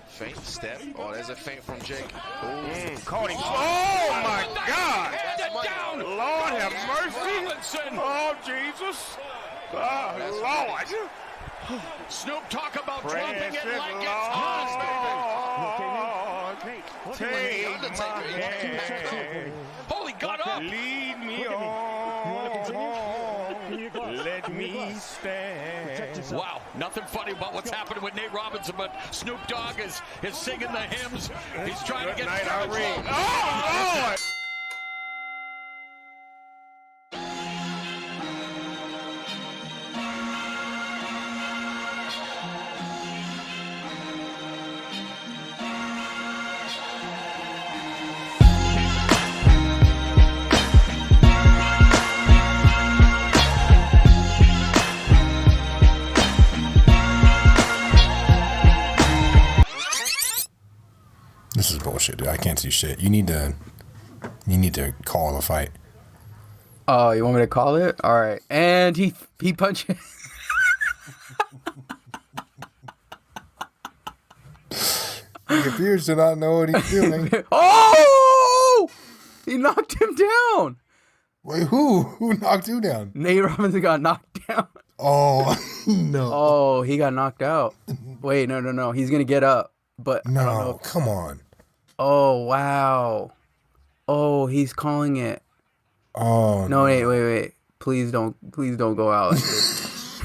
Feint step. Oh, there's a feint from Jake. Caught him. Oh, my God. Lord have mercy. Oh, Jesus. Lord. Snoop, talk about dropping it Precious like it's Lord. hot, Take my hand. Holy, got up. Lead me on. Let me stand. Wow, nothing funny about what's happening with Nate Robinson, but Snoop Dogg is singing the hymns. He's trying to get Night, Irene. through. Oh, Lord. This is bullshit, dude. I can't see shit. You need to call the fight. Oh, you want me to call it? All right. And he punches. He appears to not know what he's doing. Oh! He knocked him down. Wait, who? Who knocked you down? Nate Robinson got knocked down. Oh, no. Oh, he got knocked out. Wait, no. He's going to get up. But I don't know. No, come on. Oh, wow. Oh, he's calling it. Oh, No, wait. Please don't go out like this.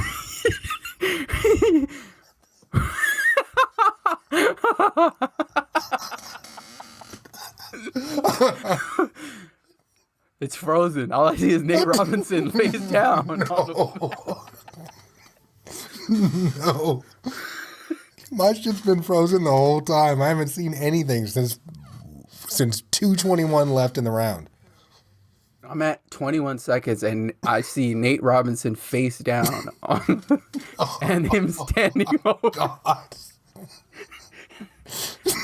It's frozen. All I see is Nate Robinson face down. No. My shit's been frozen the whole time. I haven't seen anything since 2:21 left in the round. I'm at 21 seconds and I see Nate Robinson face down and him standing over. God.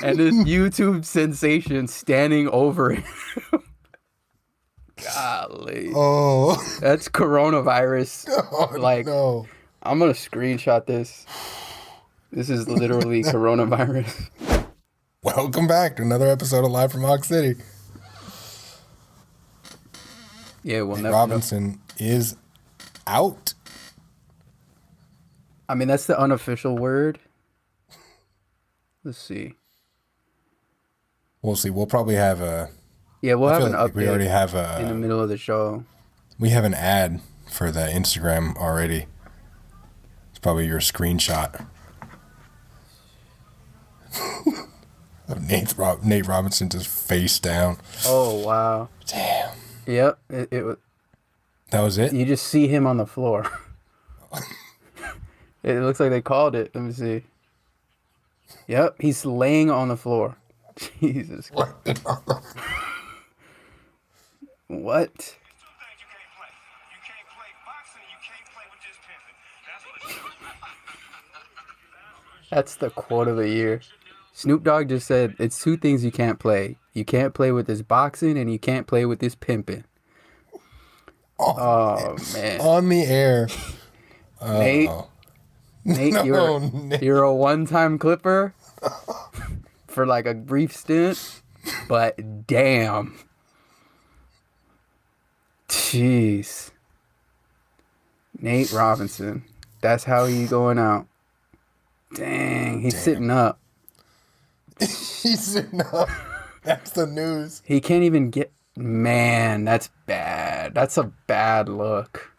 And this YouTube sensation standing over him. Golly. Oh. That's coronavirus. Oh, no. I'm going to screenshot this. This is literally coronavirus. Welcome back to another episode of Live from Hawk City. Yeah, we'll Nate never Robinson is out. I mean, that's the unofficial word. Let's see. We'll see. We'll probably have a... Yeah, we'll have an like update we already have in the middle of the show. We have an ad for the Instagram already. It's probably your screenshot of Nate Robinson just face down. Oh, wow. Damn. Yep. That was it? You just see him on the floor. It looks like they called it. Let me see. Yep, he's laying on the floor. Jesus. What? What? That's the quote of the year. Snoop Dogg just said, it's two things you can't play. You can't play with this boxing and you can't play with this pimping. Oh, man. On the air. Nate, No, you're a one-time clipper for like a brief stint, but damn. Jeez. Nate Robinson. That's how he going out. Dang, he's sitting up. He's sitting up. That's the news. He can't even get... Man, that's bad. That's a bad look.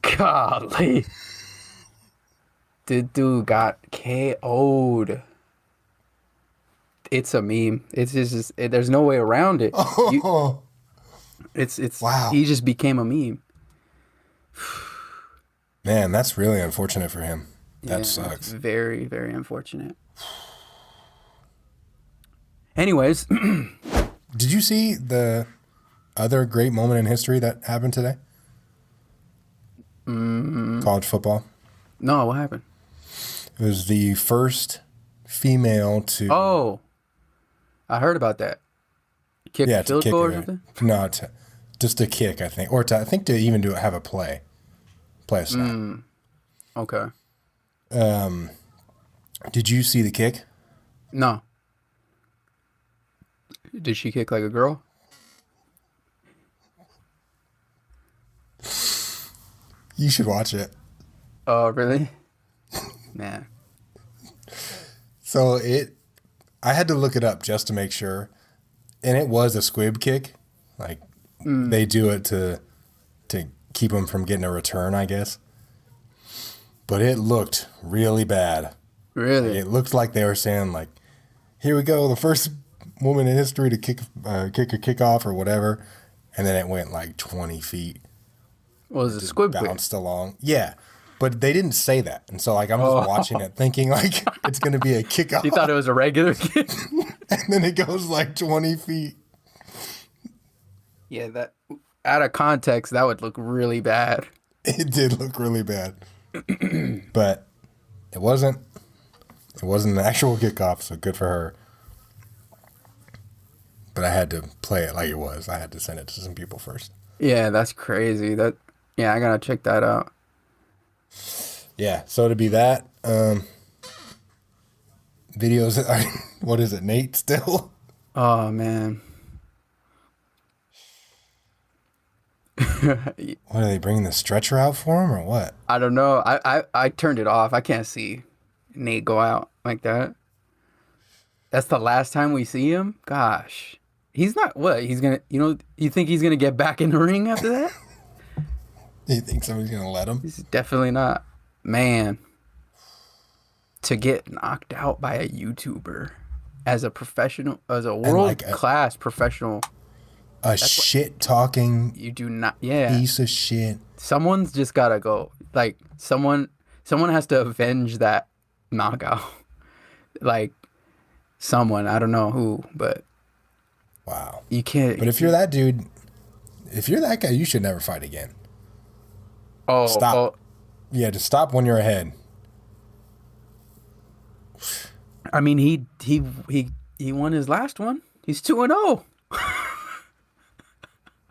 Golly. The dude got KO'd. It's a meme. It's just there's no way around it. It's wow. He just became a meme. Man, that's really unfortunate for him. That Yeah, sucks. Very, very unfortunate. Anyways, Did you see the other great moment in history that happened today? College football. no, what happened? It was the first female to... Oh, I heard about that. Kick yeah, the to field kick goal or it. something? No, just to kick, I think. Or I think to even have a play a snap. Okay. Did you see the kick? No. Did she kick like a girl? You should watch it. Oh, really? Man. So I had to look it up just to make sure, and it was a squib kick. Like they do it to keep them from getting a return, I guess. But it looked really bad. Really? It looked like they were saying, like, here we go, the first woman in history to kick a kickoff or whatever, and then it went like 20 feet. Well, it was a squib kick. Bounced along. Yeah. But they didn't say that. And so, like, I'm just watching it thinking, like, it's going to be a kickoff. You thought it was a regular kick? And then it goes like 20 feet. Yeah, that out of context, that would look really bad. It did look really bad. But it wasn't an actual kickoff, so good for her. But I had to play it like it was. I had to send it to some people first. Yeah, that's crazy. Yeah, I gotta check that out. Yeah, so to be that, videos, what is it, Nate still? Oh, man. What, are they bringing the stretcher out for him or what? I don't know. I turned it off. I can't see Nate go out like that. That's the last time we see him? Gosh. He's not, what? He's gonna, you think he's gonna get back in the ring after that? Do you think somebody's going to let him? He's definitely not. Man. To get knocked out by a YouTuber as a professional, as a world-class professional. A shit-talking You do not, yeah. piece of shit. Someone's just gotta go. Like, someone has to avenge that knockout. Like, someone, I don't know who, but Wow. you can't. But if you're that dude, if you're that guy, you should never fight again. Stop. Yeah, just stop when you're ahead. I mean, he won his last one. He's 2-0.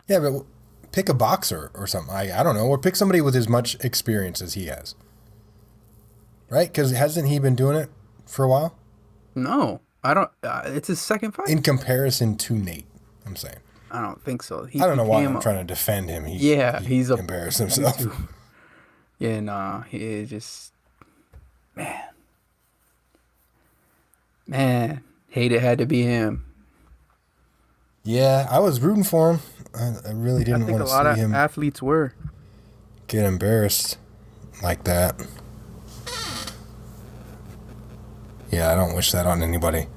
Yeah, but pick a boxer or something. I don't know. Or pick somebody with as much experience as he has. Right? Because hasn't he been doing it for a while? No, I don't. It's his second fight. In comparison to Nate, I'm saying. I don't think so. I don't know why I'm trying to defend him. He's embarrassed himself. Yeah, nah, he just, man, hate it had to be him. Yeah, I was rooting for him. I really didn't want to see him. I think a lot of athletes were. Get embarrassed like that. Yeah, I don't wish that on anybody.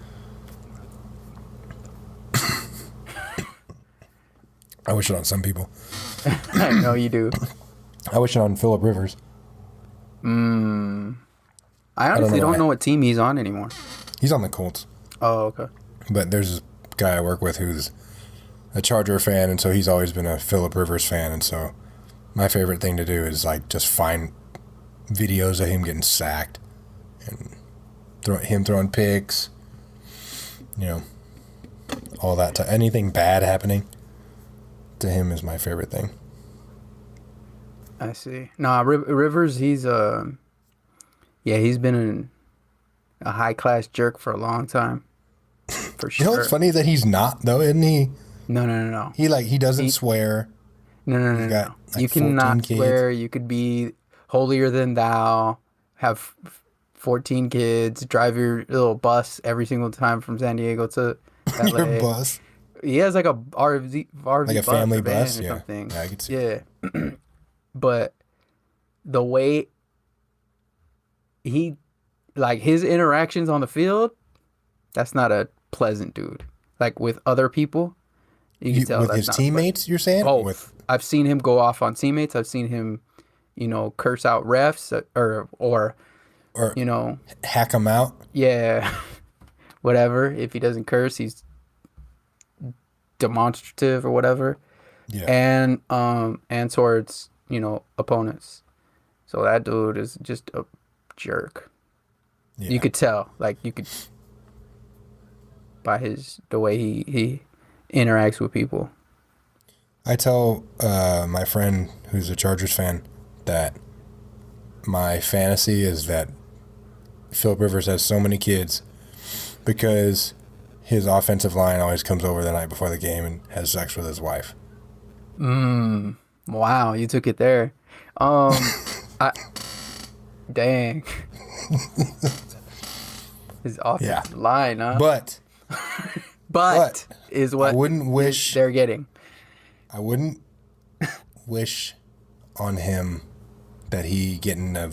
I wish it on some people. I know you do. I wish it on Phillip Rivers. I honestly don't know what team he's on anymore. He's on the Colts. Oh, okay. But there's this guy I work with who's a Charger fan, and so he's always been a Phillip Rivers fan, and so my favorite thing to do is like just find videos of him getting sacked and him throwing picks, all that. Anything bad happening to him is my favorite thing. I see. Nah, Rivers, he's he's been a high class jerk for a long time. For sure. You know what's funny that he's not though, isn't he? No. He doesn't swear. No. Got, like, you cannot kids. swear. You could be holier than thou. Have 14 kids. Drive your little bus every single time from San Diego to LA. Your bus. He has like a RV like a family bus, or yeah. something. Yeah, I could see. Yeah. But the way his interactions on the field, that's not a pleasant dude. Like with other people, you can tell with that's his not teammates. You're saying? Both. I've seen him go off on teammates. I've seen him, curse out refs or hack them out. Yeah, whatever. If he doesn't curse, he's demonstrative or whatever. Yeah. And towards opponents. So that dude is just a jerk. Yeah. You could tell, by the way he interacts with people. I tell my friend who's a Chargers fan that my fantasy is that Philip Rivers has so many kids because his offensive line always comes over the night before the game and has sex with his wife. Wow, you took it there. Dang. His offensive line, huh? But is what I wouldn't wish they're getting. I wouldn't wish on him that he get in a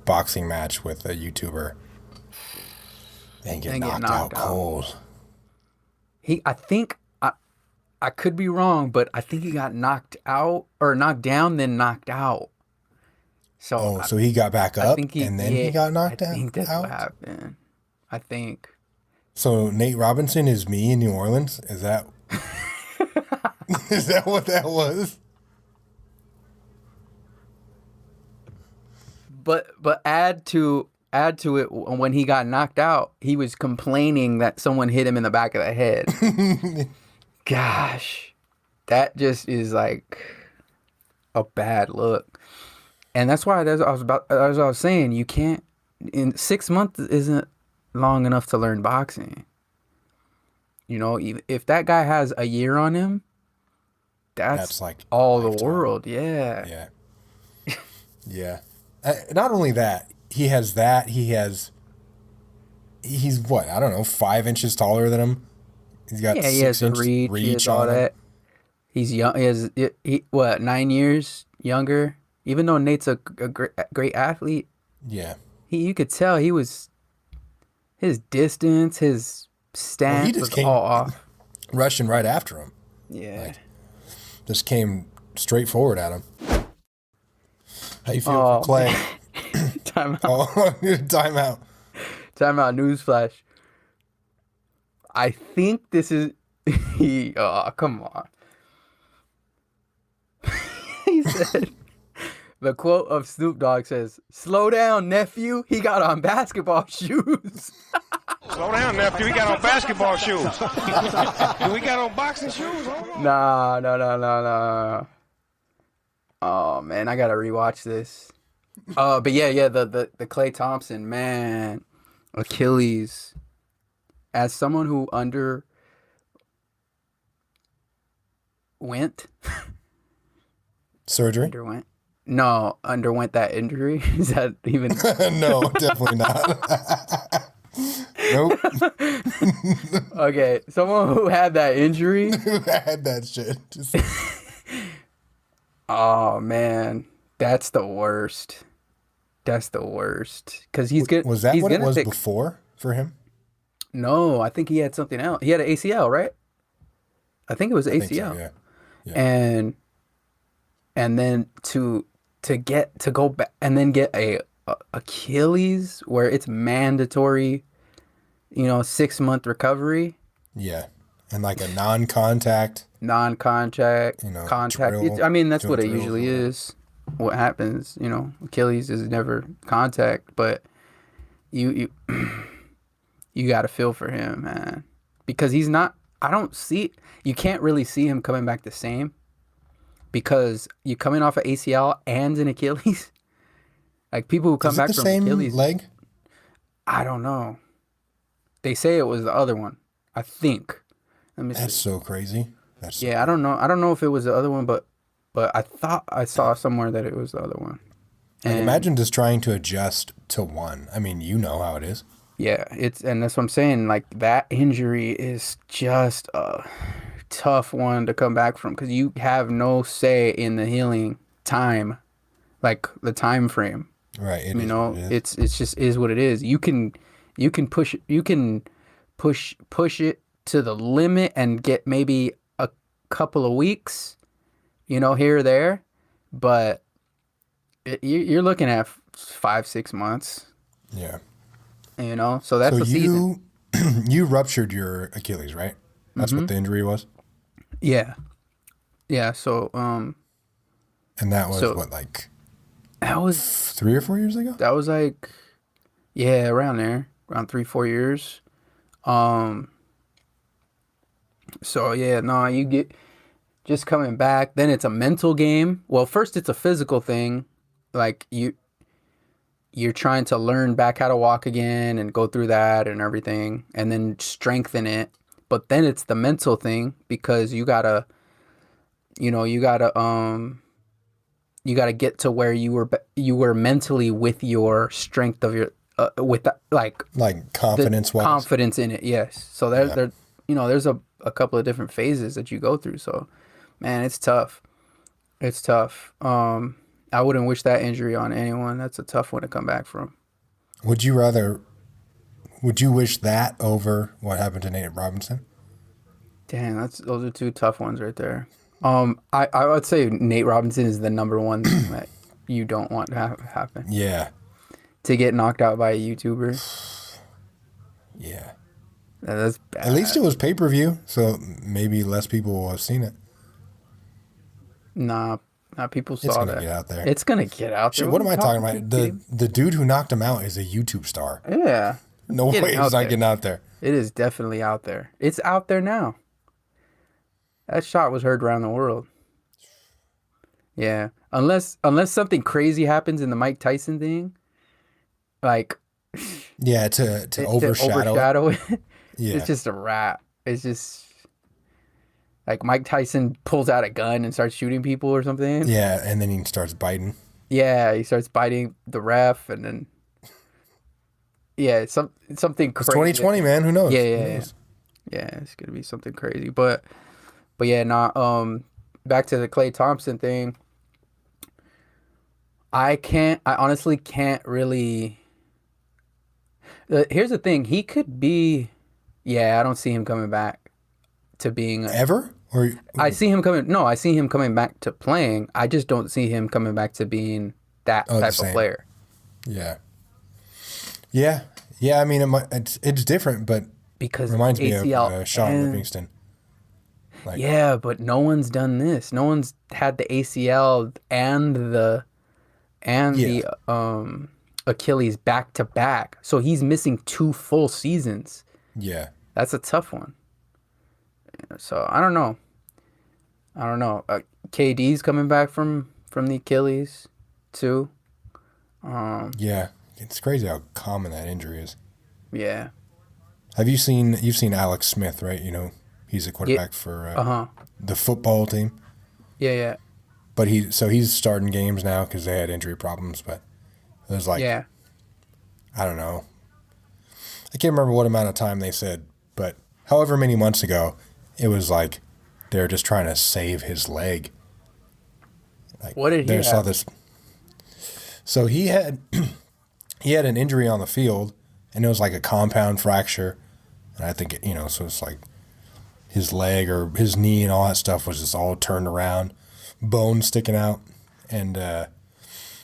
boxing match with a YouTuber and get knocked out cold. I think I could be wrong, but I think he got knocked out or knocked down, then knocked out. So so he got back up and then he got knocked out? I think that's what happened. I think. So Nate Robinson is me in New Orleans? Is that is that what that was? But add to it, when he got knocked out, he was complaining that someone hit him in the back of the head. Gosh, that just is like a bad look. And that's why as I was saying, you can't, in 6 months isn't long enough to learn boxing. You know, if that guy has a year on him, that's like all lifetime. The world. Yeah. Yeah. Not only that, he's what, I don't know, 5 inches taller than him. He's got he has reach he has all that. He's young. He 9 years younger. Even though Nate's a great athlete, you could tell his distance, his stance was all off. Rushing right after him. Yeah, just came straight forward at him. How you feel for Klay? Time out. Time out. Time out. Newsflash. I think this is. Come on. He said. The quote of Snoop Dogg says, "Slow down, nephew. He got on basketball shoes." Slow down, nephew. He got on basketball shoes. Do we got on boxing shoes? No. Oh, man, I got to rewatch this. But yeah, the Klay Thompson, man. Achilles. As someone who underwent that injury. Is that even? No, definitely not. Nope. Okay, someone who had that injury. Who had that shit. Oh man, that's the worst. That's the worst. Because he's good. Was that what it was before for him? No, I think he had something else. He had an ACL, right? I think it was ACL. So, yeah. And then to go back and then get a Achilles where it's mandatory, 6-month recovery. Yeah. And like a non-contact, contact. Drill, I mean, that's what it usually is. What happens, Achilles is never contact, but you got to feel for him, man, because he's not. You can't really see him coming back the same. Because you coming off an ACL and an Achilles, like people who come back from Achilles leg. I don't know. They say it was the other one. I think. That's so crazy. I don't know. I don't know if it was the other one, but I thought I saw somewhere that it was the other one. And imagine just trying to adjust to one. I mean, you know how it is. Yeah, and that's what I'm saying. Like that injury is just a tough one to come back from because you have no say in the healing time, like the time frame. Right. It's just is what it is. You can push it to the limit and get maybe a couple of weeks, here or there, but you're looking at 5-6 months. Yeah. So that's the season. You ruptured your Achilles, right? That's what the injury was? Yeah. Yeah, so and that was that was 3 or 4 years ago? That was around there. Around 3-4 years. So yeah, no, you get just coming back, then it's a mental game. Well, first it's a physical thing. Like you're trying to learn back how to walk again and go through that and everything and then strengthen it. But then it's the mental thing because you gotta get to where you were mentally with your strength of your with the, like confidence wise. Confidence in it. Yes. So there's a couple of different phases that you go through. So man, it's tough. It's tough. I wouldn't wish that injury on anyone. That's a tough one to come back from. Would you wish that over what happened to Nate Robinson? Damn, those are two tough ones right there. I would say Nate Robinson is the number one thing that you don't want to have happen. Yeah. To get knocked out by a YouTuber. Yeah. That's bad. At least it was pay-per-view, so maybe less people will have seen it. Nah, people saw it's that. It's gonna get out there. It's gonna get out there. Shit, what am I talking about? The dude who knocked him out is a YouTube star. Yeah. No way he's not getting out there. It is definitely out there. It's out there now. That shot was heard around the world. Yeah. Unless something crazy happens in the Mike Tyson thing, like yeah, to overshadow it. Yeah. It's just a wrap. It's just like Mike Tyson pulls out a gun and starts shooting people or something. Yeah, and then he starts biting. Yeah, he starts biting the ref, and then something crazy. It's 2020, man. Who knows? Yeah, it's gonna be something crazy. But yeah, back to the Klay Thompson thing. I honestly can't really. Here's the thing. He could be. Yeah, I don't see him coming back to being ever. Or I see him coming. No, I see him coming back to playing. I just don't see him coming back to being that type of player. Yeah. I mean, it's different, but because it reminds ACL me of Sean Livingston. Yeah, but no one's done this. No one's had the ACL and the Achilles back to back. So he's missing 2 full seasons. Yeah, that's a tough one. So I don't know. KD's coming back from the Achilles too. Yeah, it's crazy how common that injury is. Yeah. You've seen Alex Smith, right? You know, he's a quarterback for the football team. Yeah. But he's starting games now because they had injury problems. But it was like, I don't know. I can't remember what amount of time they said, but however many months ago, it was like they're just trying to save his leg. Like, what did he have? Saw this. So he had an injury on the field, and it was like a compound fracture, and I think so it's like his leg or his knee and all that stuff was just all turned around, bone sticking out, and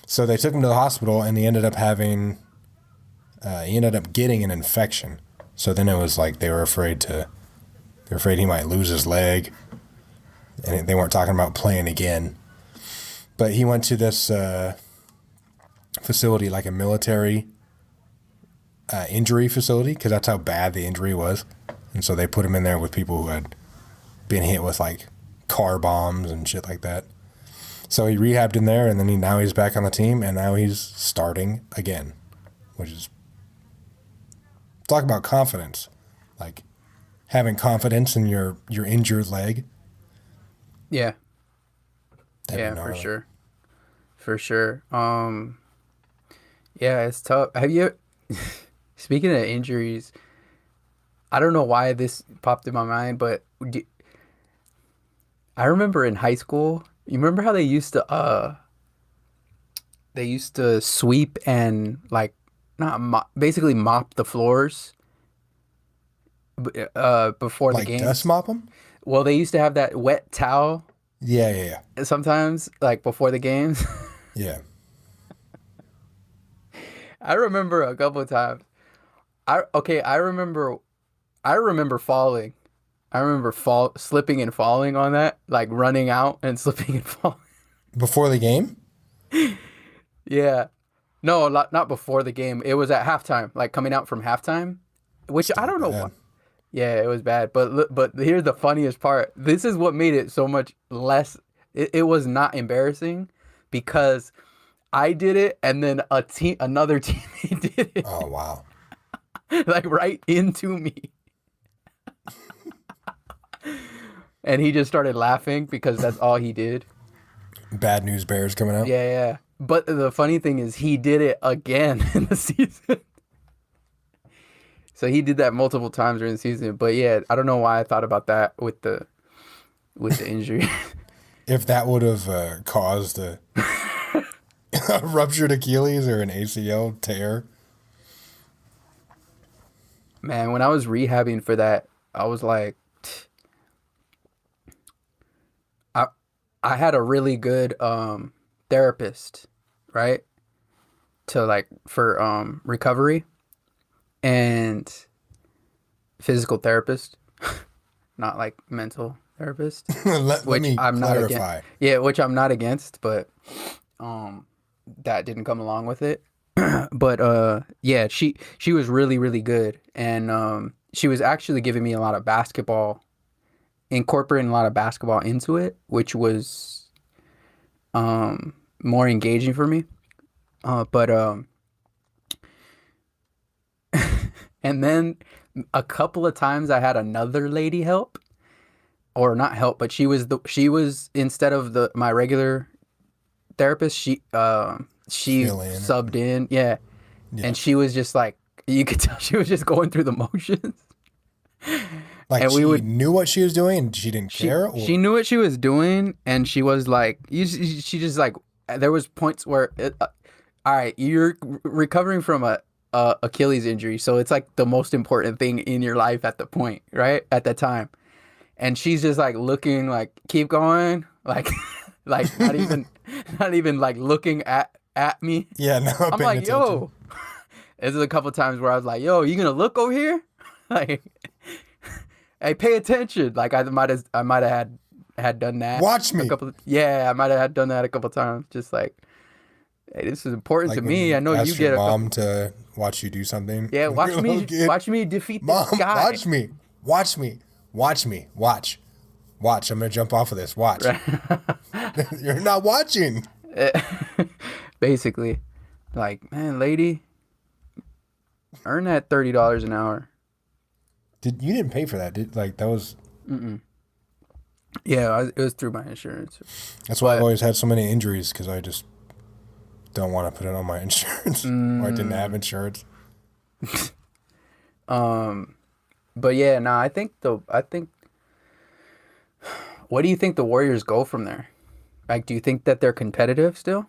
so they took him to the hospital, and he ended up getting an infection. So then it was like they were afraid he might lose his leg, and they weren't talking about playing again. But he went to this facility, like a military injury facility, because that's how bad the injury was. And so they put him in there with people who had been hit with like car bombs and shit like that. So he rehabbed in there, and then now he's back on the team, and now he's starting again, which is talk about confidence, like having confidence in your injured leg. Yeah. For sure. Yeah, it's tough. Have you? Speaking of injuries, I don't know why this popped in my mind, but I remember in high school. You remember how they used to sweep and like basically mop the floors before the game. Like dust mop them? Well, they used to have that wet towel. Yeah. Sometimes, like before the games. Yeah. I remember a couple of times. I remember falling. I remember slipping and falling on that, like running out and slipping and falling. Before the game? Yeah. No, not before the game. It was at halftime, like coming out from halftime, which I don't know why. Yeah, it was bad. But here's the funniest part. This is what made it so much less. It was not embarrassing because I did it, and then another teammate did it, Oh wow. like right into me. And he just started laughing because that's all he did. Bad news bears coming out. Yeah, yeah. But the funny thing is he did it again in the season. So he did that multiple times during the season. But yeah, I don't know why I thought about that with the injury. If that would have caused a ruptured Achilles or an ACL tear. Man, when I was rehabbing for that, I was like, I had a really good therapist, right? To like for recovery and physical therapist, not like mental therapist. let me I'm clarify. not against. Yeah, which I'm not against, but that didn't come along with it. But yeah, she was really, really good, and she was actually giving me a lot of basketball, incorporating a lot of basketball into it, which was more engaging for me. But and then a couple of times I had another lady help, or not help, but she was instead of my regular therapist, she subbed in, yeah. And she was just like, you could tell she was just going through the motions. Like, and she knew what she was doing and she didn't care? Or? She knew what she was doing, and she was like, she just like, there was points where, all right, you're recovering from a Achilles injury, so it's like the most important thing in your life at the point, right? At that time. And she's just like looking like, keep going, like, like not even like looking at me. Yeah, no, I'm like, attention. Yo, this is a couple times where I was like, yo, you gonna look over here? Like, hey, pay attention. Like I might have had done that. Watch me. I might have done that a couple times. Just like, hey, this is important to me. I know you get your mom to watch you do something. Yeah, watch me defeat Mom, this guy. Watch me. I'm gonna jump off of this. Watch. Right. You're not watching. Basically, like, man, lady, earn that $30 an hour. You didn't pay for that? That was? Mm-mm. Yeah, it was through my insurance. That's why I've always had so many injuries, because I just don't want to put it on my insurance, or I didn't have insurance. But yeah, I think. What do you think the Warriors go from there? Like, do you think that they're competitive still?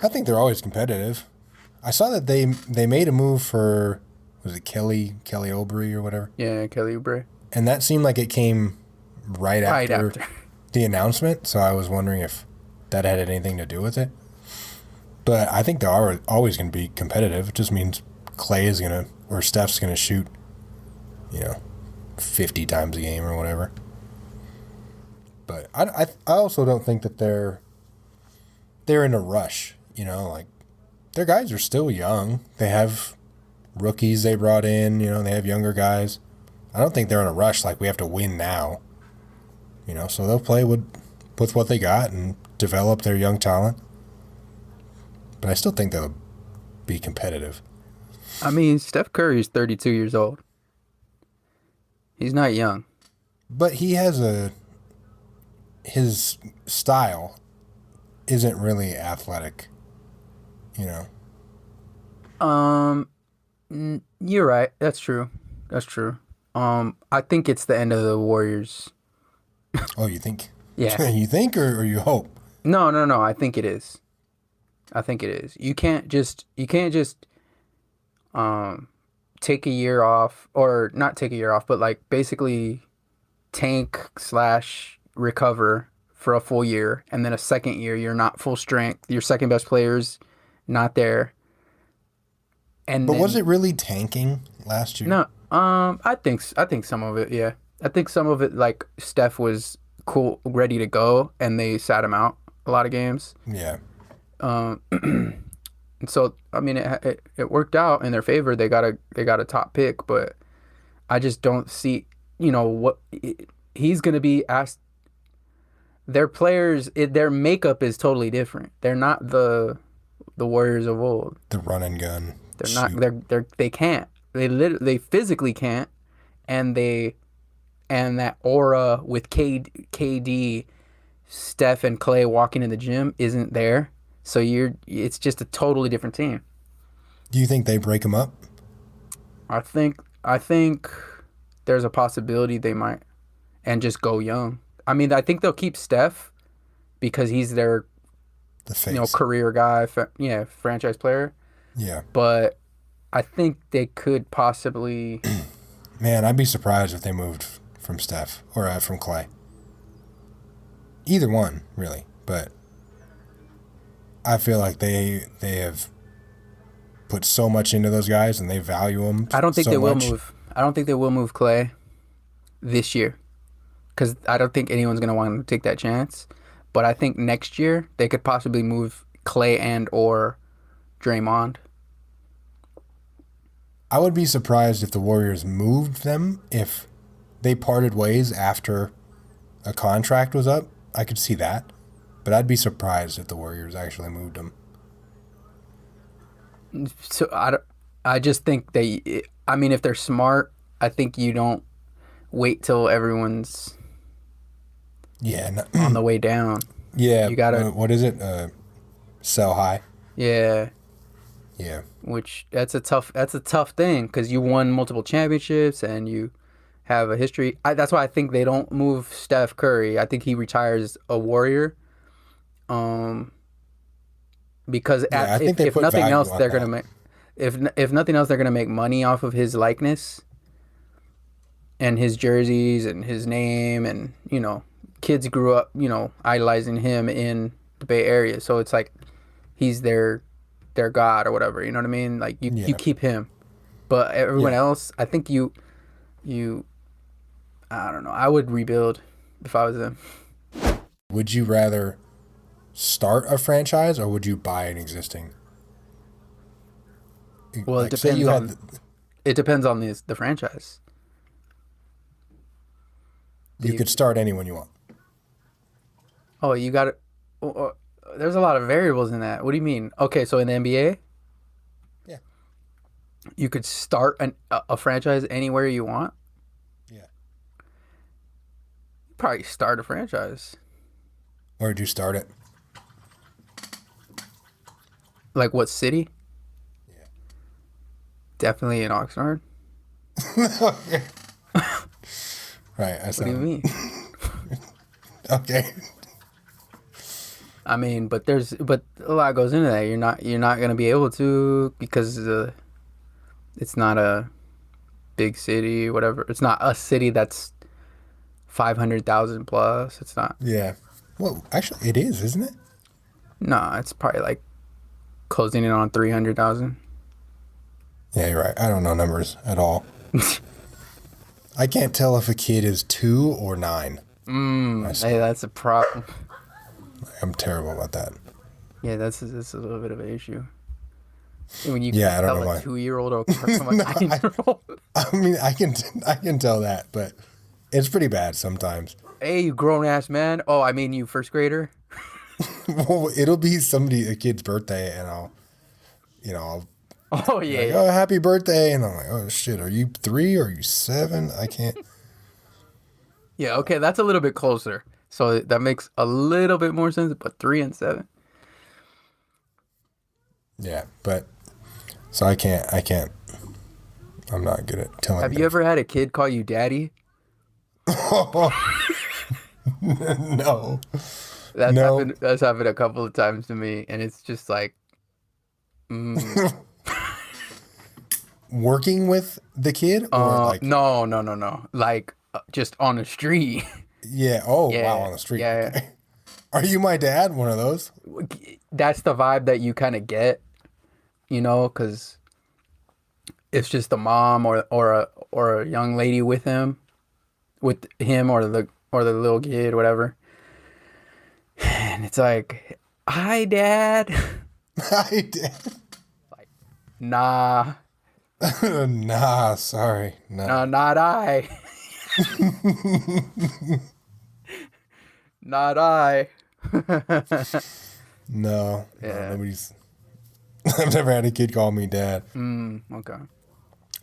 I think they're always competitive. I saw that they made a move for, was it Kelly Oubre or whatever? Yeah, Kelly Oubre. And that seemed like it came right after the announcement, so I was wondering if that had anything to do with it. But I think they are always going to be competitive. It just means Steph's going to shoot, 50 times a game or whatever. But I also don't think that they're in a rush, like their guys are still young. They have rookies they brought in, they have younger guys. I don't think they're in a rush like we have to win now. So they'll play with what they got and develop their young talent. But I still think they'll be competitive. I mean, Steph Curry's 32 years old. He's not young. But he has his style isn't really athletic, You're right. That's true. I think it's the end of the Warriors. Oh, you think? Yeah. You think or you hope? No. I think it is. You can't just take a year off, or not take a year off, but like basically tank / recover for a full year, and then a second year you're not full strength. Your second best player's not there. But was it really tanking last year? No. I think some of it, yeah. I think some of it, like Steph was cool, ready to go, and they sat him out a lot of games. Yeah. So I mean, it worked out in their favor. They got a top pick, but I just don't see, what he's gonna be asked. their players, their makeup is totally different. They're not the Warriors of old. The run and gun. They're shoot. not. They can't. They physically can't, and that aura with KD, Steph, and Klay walking in the gym isn't there. So it's just a totally different team. Do you think they break them up? I think there's a possibility they might, and just go young. I mean, I think they'll keep Steph because he's their The face. career guy, franchise player. Yeah. But I think they could possibly. Man, I'd be surprised if they moved from Steph or from Klay. Either one, really. But I feel like they have put so much into those guys and they value them. I don't think so they will much. move. I don't think they will move Klay this year because I don't think anyone's gonna want to take that chance. But I think next year they could possibly move Klay and or Draymond. I would be surprised if the Warriors moved them if they parted ways after a contract was up. I could see that. But I'd be surprised if the Warriors actually moved them. So I just think if they're smart, I think you don't wait till everyone's on the way down. Yeah. You gotta. What is it? Sell high. Yeah. Yeah. Which that's a tough thing because you won multiple championships and you have a history. That's why I think they don't move Steph Curry. I think he retires a Warrior. Because I think if nothing value else, on they're that. gonna make if nothing else, they're gonna make money off of his likeness and his jerseys and his name, and kids grew up idolizing him in the Bay Area, so it's like he's their god or whatever. You know what I mean? Like you keep him, but everyone else, I think you I don't know. I would rebuild if I was them. Would you rather start a franchise or would you buy an existing? Well, Like, say you had it depends on the franchise. you could start anyone you want. Oh, you got it. There's a lot of variables in that. What do you mean? Okay, so in the NBA, Yeah. you could start a franchise anywhere you want. Yeah. Probably start a franchise. Where'd you start it? Like what city? Yeah. Definitely in Oxnard. Right. What do you mean? Okay. I mean, but a lot goes into that. You're not gonna be able to because it's not a big city, whatever. It's not a city that's 500,000 plus. It's not. Yeah. Well, actually, it is, isn't it? No, it's probably like closing in on 300,000. Yeah, you're right. I don't know numbers at all. I can't tell if a kid is 2 or 9. Hey, that's a problem. I'm terrible about that. Yeah, that's a little bit of an issue. When you Yeah, I don't tell know a why. 2-year-old or someone 9-year-old. I mean, I can tell that, but it's pretty bad sometimes. Hey, you grown ass man. Oh, I mean you first grader. Well, it'll be a kid's birthday, and I'll Oh yeah. like, oh, happy birthday, and I'm like, oh shit, are you 3 or are you 7? I can't. Yeah, okay, that's a little bit closer. So that makes a little bit more sense, but 3 and 7. Yeah, but so I can't. I'm not good at telling. Have you ever had a kid call you daddy? No. That's happened a couple of times to me, and it's just like Working with the kid or like no. Like just on the street. yeah. Oh Yeah, wow, on the street. yeah. Okay. Are you my dad? One of those? That's the vibe that you kind of get, because it's just a mom or a young lady with him or the little kid, whatever. And it's like, hi, Dad. I did. Nah, Nah, sorry. No. not I. Not I. No, Yeah. nobody's. I've never had a kid call me dad. Okay.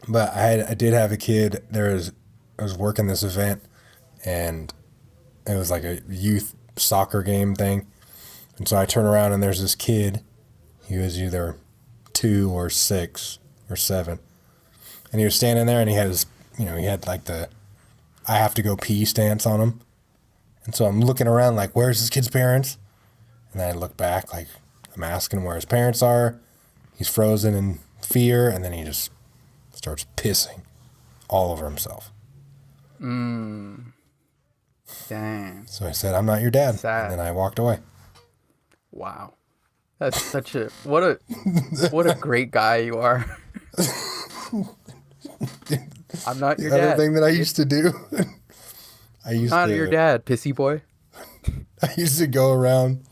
But I did have a kid. I was working this event, and it was like a youth soccer game thing. And so I turn around and there's this kid. He was either 2 or 6 or 7, and he was standing there and he had his, he had like the I have to go pee stance on him. And so I'm looking around like, where's this kid's parents? And then I look back like I'm asking him where his parents are. He's frozen in fear, and then he just starts pissing all over himself. Dang. So I said, I'm not your dad. Sad. And then I walked away. Wow. That's such a what a great guy you are. I'm not your The dad. other thing that I used to do, Not your dad, pissy boy. I used to go around,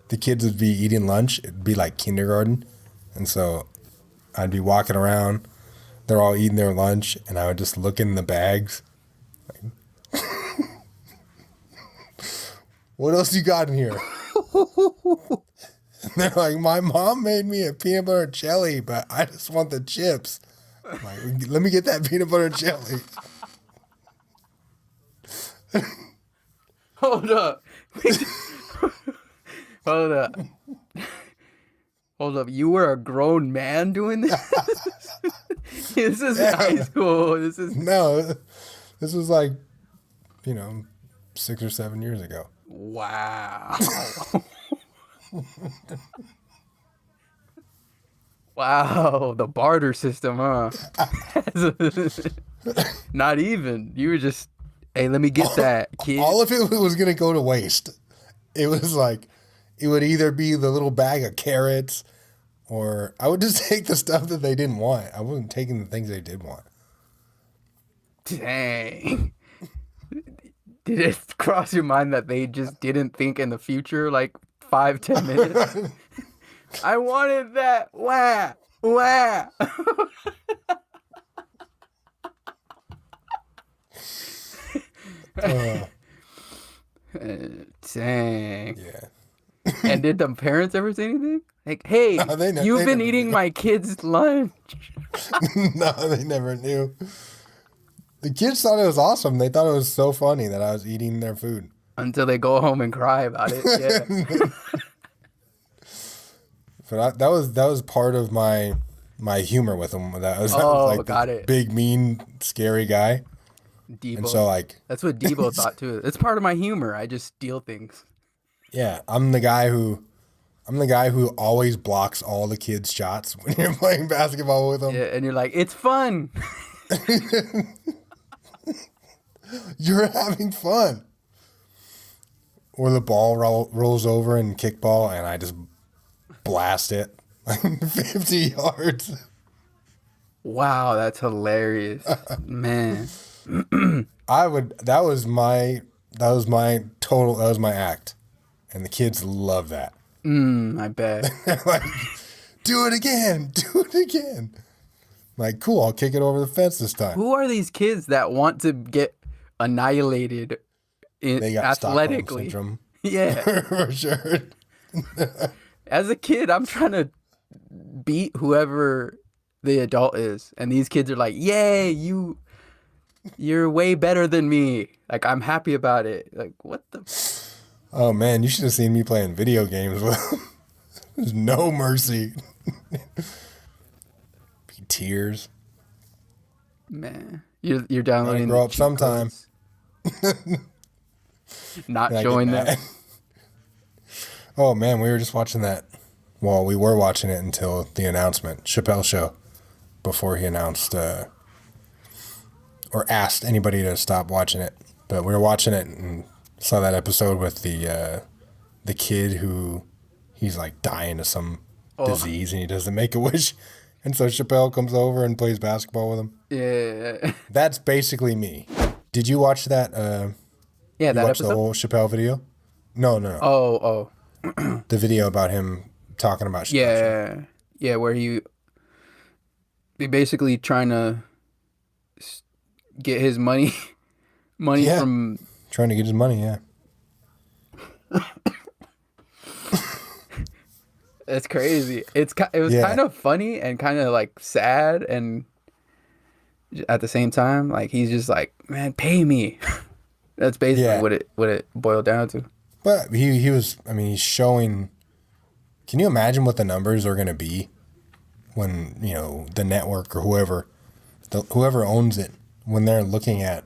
the kids would be eating lunch. It'd be like kindergarten. And so I'd be walking around, they're all eating their lunch, and I would just look in the bags. Like, what else you got in here? And they're like, my mom made me a peanut butter and jelly, but I just want the chips. I'm like, let me get that peanut butter and jelly. Hold up. Hold up. Hold up. You were a grown man doing this? This is high school. No, this was like, 6 or 7 years ago. Wow. Wow, the barter system, huh? Not even. You were just, hey, let me get that, kid. All of it was going to go to waste. It was like, it would either be the little bag of carrots, or I would just take the stuff that they didn't want. I wasn't taking the things they did want. Dang. Did it cross your mind that they just didn't think in the future, like 5-10 minutes? I wanted that. Wah. Wah. Dang. Yeah. And did the parents ever say anything? Like, hey, No, you've they been never eating knew. my kid's lunch. No, they never knew. The kids thought it was awesome. They thought it was so funny that I was eating their food. Until they go home and cry about it. Yeah. But that was part of my humor with them. That was Oh, like got the it. big, mean, scary guy. Debo. And so like, That's what Debo thought too. It's part of my humor. I just steal things. yeah, I'm the guy who always blocks all the kids' shots when you're playing basketball with them. Yeah, and you're like, it's fun. You're having fun. Or the ball rolls over in kickball, and I just blast it like 50 yards. Wow, that's hilarious. Man. That was my act. And the kids love that. I bet. They're like, do it again. Like, cool, I'll kick it over the fence this time. Who are these kids that want to get annihilated They got Stockholm athletically? syndrome. Yeah. For sure. As a kid, I'm trying to beat whoever the adult is. And these kids are like, yay, you're way better than me. Like, I'm happy about it. Like, what the? Oh, man, you should have seen me playing video games with them. There's no mercy. Be tears. Man. You're downloading. Grow the up cheat sometime. codes. Not And I showing get them. mad. Oh, man, we were just watching that. Well, we were watching it until the announcement. Chappelle show. Before he announced, or asked anybody to stop watching it. But we were watching it and saw that episode with the kid who he's like dying of some disease and he doesn't make a wish. And so Chappelle comes over and plays basketball with him. Yeah. That's basically me. Did you watch that? Yeah, You that watched episode. the whole Chappelle video? No. Oh. The video about him talking about Chappelle. Yeah. Yeah, where he basically trying to get his money Yeah. from Trying to get his money, yeah. It's crazy. It was kind of funny and kind of like sad, and at the same time, like he's just like, man, pay me. That's basically what it boiled down to. But he was. I mean, he's showing. Can you imagine what the numbers are going to be when the network or whoever owns it, when they're looking at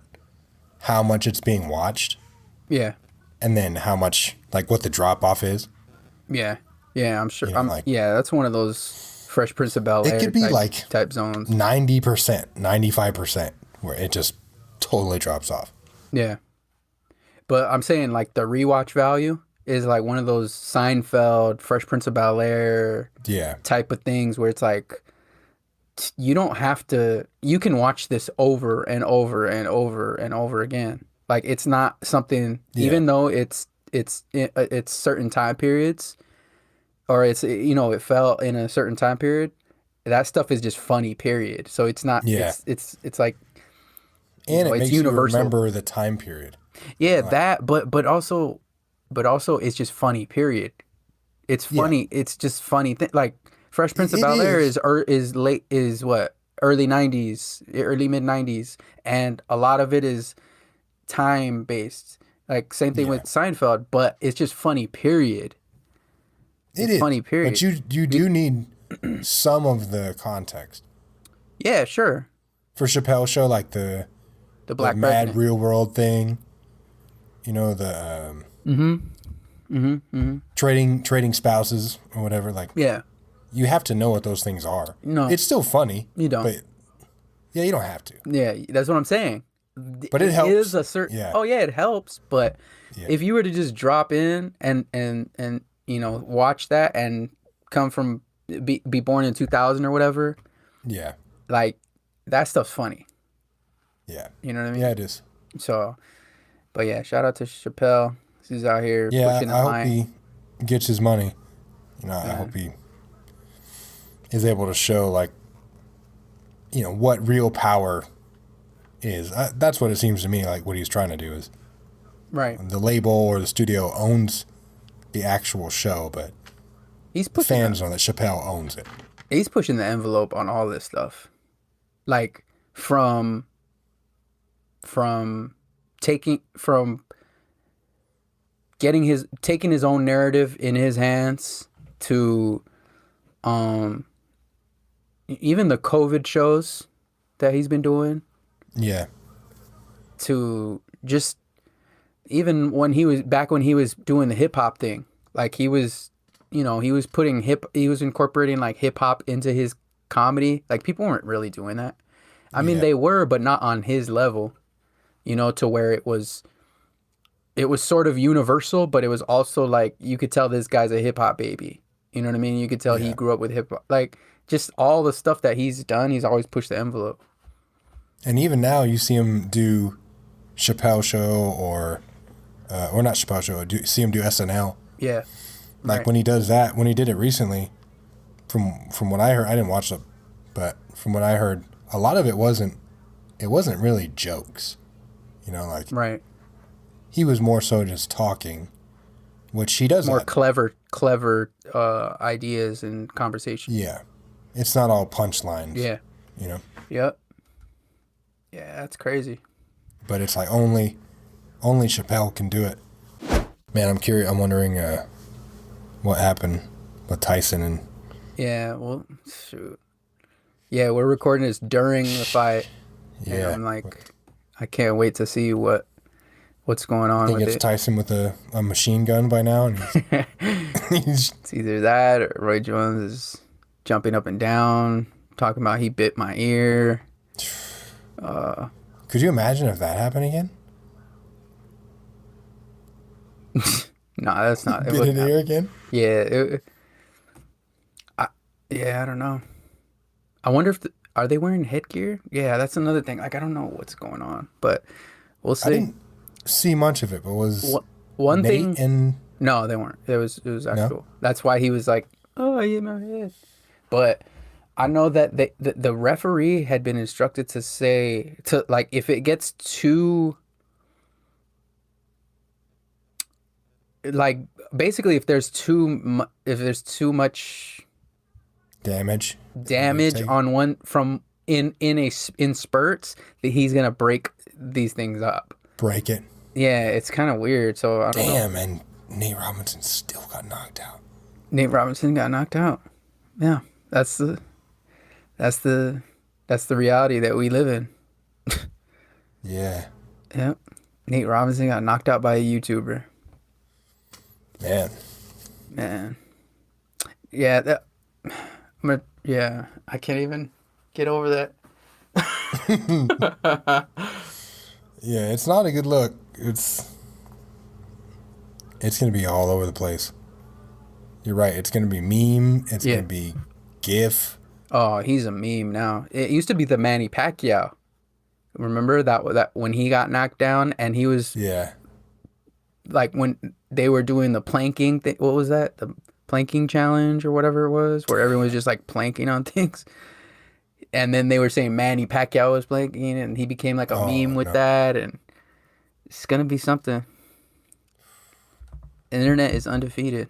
how much it's being watched? Yeah. And then how much, like, what the drop off is? Yeah. Yeah, I'm sure. Like, that's one of those Fresh Prince of Bel-Air. It could be type zones. 90%, 95%, where it just totally drops off. Yeah. But I'm saying, like, the rewatch value is like one of those Seinfeld, Fresh Prince of Bel-Air type of things where it's like, you don't have to, you can watch this over and over and over and over again. Like, it's not something, even though it's certain time periods, or it's, it fell in a certain time period, that stuff is just funny, period. So it's not, it's like, and it it's makes universal. you remember the time period. Yeah, that, but also it's just funny, period. It's funny. Yeah. It's just funny. Like Fresh Prince of Bel-Air is early 90s, early mid 90s, and a lot of it is time based. Like same thing with Seinfeld, but it's just funny, period. It's funny, period. But you do need some of the context. Yeah, sure. For Chappelle show, like the Black mad real world thing, the trading spouses or whatever. Like, you have to know what those things are. No, it's still funny. You don't. But you don't have to. Yeah, that's what I'm saying. But it helps. Is a certain. Yeah. Oh yeah, it helps. But if you were to just drop in and watch that and come from be born in 2000 or whatever. Yeah. Like that stuff's funny. Yeah. You know what I mean? Yeah, it is. So, but yeah, shout out to Chappelle. He's out here pushing the line. I hope he gets his money. I hope he is able to show what real power is. That's what it seems to me like what he's trying to do is. Right. The label or the studio owns the actual show, but he's pushing fans know that Chappelle owns it. He's pushing the envelope on all this stuff. Like from taking his own narrative in his hands to even the COVID shows that he's been doing. Yeah. To just even when he was doing the hip hop thing, like he was incorporating like hip hop into his comedy. Like people weren't really doing that. I mean, they were, but not on his level, to where it was sort of universal, but it was also like, you could tell this guy's a hip hop baby. You know what I mean? You could tell he grew up with hip hop. Like just all the stuff that he's done, he's always pushed the envelope. And even now you see him do Chappelle show or not Chappelle show, see him do SNL. Yeah. Like when he does that, when he did it recently, from what I heard, I didn't watch it, but from what I heard, a lot of it wasn't really jokes, right. He was more so just talking, which he does more clever ideas and conversation. Yeah, it's not all punchlines. Yeah, Yep. Yeah, that's crazy. But it's like only Chappelle can do it. Man, I'm curious. I'm wondering what happened with Tyson and. Yeah, well, shoot. Yeah, we're recording this during the fight. Yeah. And I'm like, I can't wait to see what's going on. I think it's Tyson with a machine gun by now. And it's either that or Roy Jones is jumping up and down, talking about he bit my ear. Could you imagine if that happened again? No, that's not. Bit an ear again? Yeah. I don't know. I wonder if are they wearing headgear? Yeah, that's another thing. Like I don't know what's going on, but we'll see. I didn't see much of it, but was one Nate thing? And no, they weren't. It was actual. No? That's why he was like, "Oh, I hit my head." But I know that the referee had been instructed to say if it gets too like basically if there's too much Damage. damage on one from in spurts, that he's gonna break these things up. Break it. Yeah, it's kind of weird. So I don't know. Damn, and Nate Robinson still got knocked out. Nate Robinson got knocked out. Yeah, that's the reality that we live in. Yeah. Yep. Nate Robinson got knocked out by a YouTuber. Man. Yeah, I can't even get over that. Yeah, it's not a good look. It's gonna be all over the place. You're right. It's gonna be meme. It's gonna be GIF. Oh, he's a meme now. It used to be the Manny Pacquiao. Remember that when he got knocked down and he was like when they were doing the planking thing. What was that? The planking challenge or whatever it was, where everyone was just like planking on things. And then they were saying Manny Pacquiao was planking, and he became like a meme with that, and it's gonna be something. Internet is undefeated.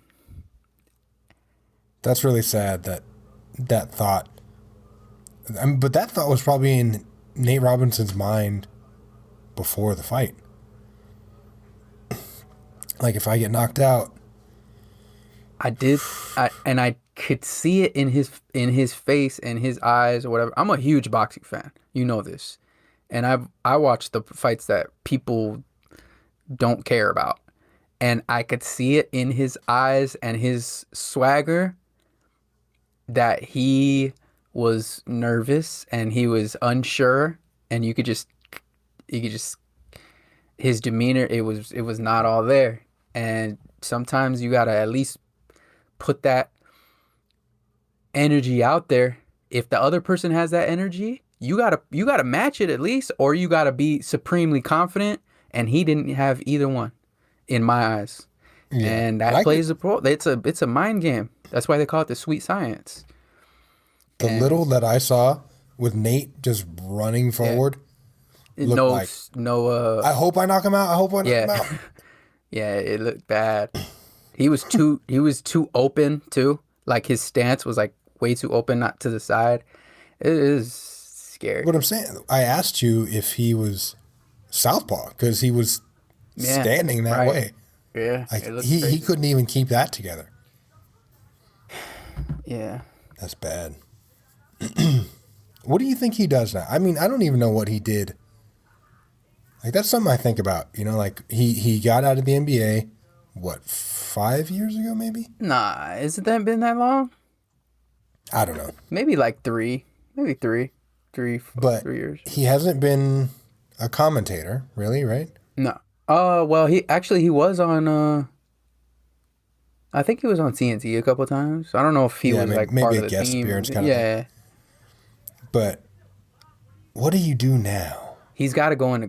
That's really sad that thought. But that thought was probably in Nate Robinson's mind before the fight. Like, if I get knocked out. I could see it in his face and his eyes or whatever. I'm a huge boxing fan. You know this. And I watch the fights that people don't care about. And I could see it in his eyes and his swagger that he was nervous and he was unsure, and you could just his demeanor, it was not all there. And sometimes you got to at least put that energy out there. If the other person has that energy, you gotta match it at least, or you gotta be supremely confident. And he didn't have either one, in my eyes. Yeah, and that plays a role. It's a mind game. That's why they call it the sweet science. The little that I saw with Nate just running forward. I hope I knock him out. I hope I knock him out. Yeah, it looked bad. He was too open too. Like his stance was like way too open, not to the side. It is scary. What I'm saying, I asked you if he was southpaw because he was standing that way. Yeah, like he couldn't even keep that together. Yeah, that's bad. What do you think he does now? I mean, I don't even know what he did. Like, that's something I think about. You know, like he got out of the NBA, what, 5 years ago, maybe? Nah, hasn't that been that long? I don't know. Maybe like three. Maybe three, 3 years. He hasn't been a commentator, really, right? No. Well, he was on. I think he was on TNT a couple times. I don't know if he was like maybe part a of the guest team. appearance kind of thing. But what do you do now? He's got to go into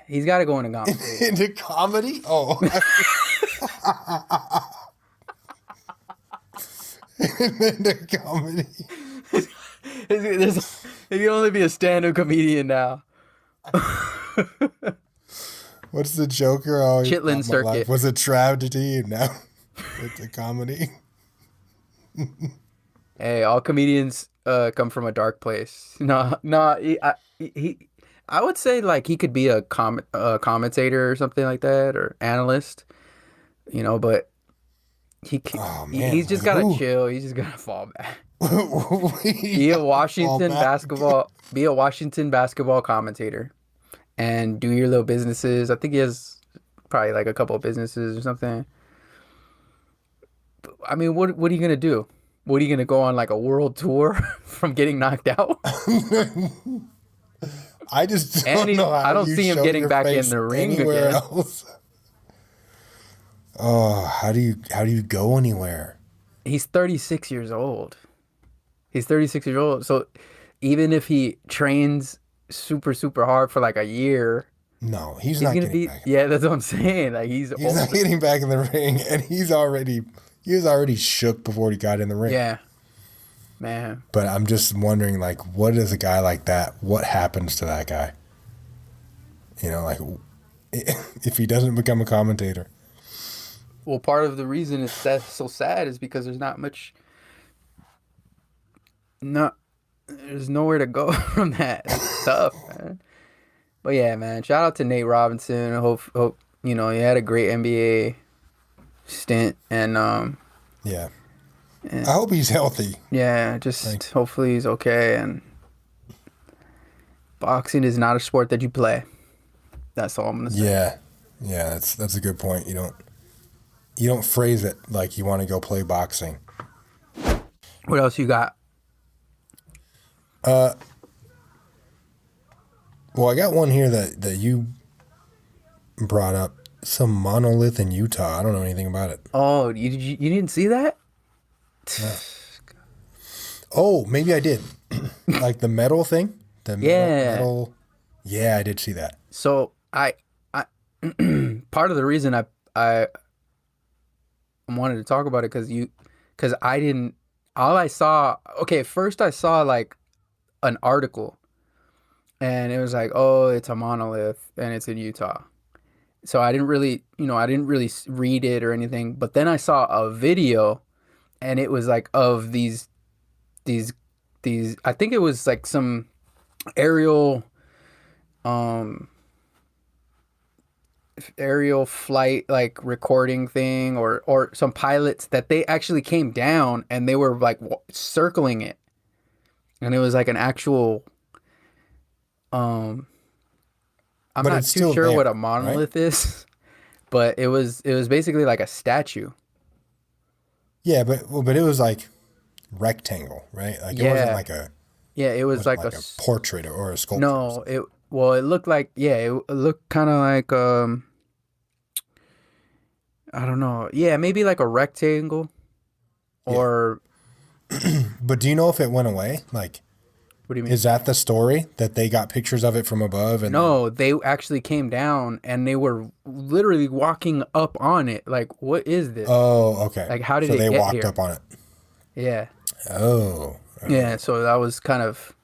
he's got to go into comedy. Into comedy? Oh. Into comedy. He can only be a stand-up comedian now. What's the Joker? Oh, Chitlin Circuit. Life was a tragedy. Now it's a comedy. Hey, all comedians come from a dark place. No, I would say like he could be a commentator or something like that, or analyst, you know. But he's just gotta chill. He's just gotta fall back. Be a Washington basketball commentator, and do your little businesses. I think he has probably like a couple of businesses or something. I mean, what are you gonna do? What are you gonna go on like a world tour from getting knocked out? I just don't know how I don't see him getting back in the ring again. Else. Oh, how do you go anywhere? He's 36 years old. So even if he trains super, super hard for like a year, no, he's not getting back. Yeah, that's what I'm saying. Like he's not getting back in the ring, and he was already shook before he got in the ring. Yeah, man. But I'm just wondering, like, what is a guy like that? What happens to that guy? You know, like, if he doesn't become a commentator, Well, part of the reason it's so sad is because there's not much. No, there's nowhere to go from that. It's tough, man. But yeah, man. Shout out to Nate Robinson. I hope you know he had a great NBA stint, and Yeah. I hope he's healthy. yeah, just hopefully he's okay. And boxing is not a sport that you play. That's all I'm gonna say. Yeah, that's a good point. You don't phrase it like you want to go play boxing. What else you got? Well, I got one here that you brought up. Some monolith in Utah. I don't know anything about it. Oh, you didn't see that? Oh, maybe I did. Like the metal thing? Metal. Yeah, I did see that. So I part of the reason I wanted to talk about it because I didn't. All I saw. Okay, first I saw like an article, and it was like, oh, it's a monolith and it's in Utah. So I didn't really read it or anything. But then I saw a video, and it was like of these. I think it was like some aerial flight like recording thing or some pilots that they actually came down and they were like circling it, and it was like an actual I'm not too sure what a monolith is, but it was basically like a statue. Yeah, but it was like rectangle, right? Like it wasn't like a it was like a portrait or a sculpture. No, it looked like it looked kind of like I don't know. Yeah, maybe like a rectangle or But do you know if it went away? Like, what do you mean? Is that the story that they got pictures of it from above? And no, they actually came down and they were literally walking up on it. Like, what is this? Oh, okay. Like, how did so it they get walked here? up on it? Yeah. Oh. Yeah. So that was kind of,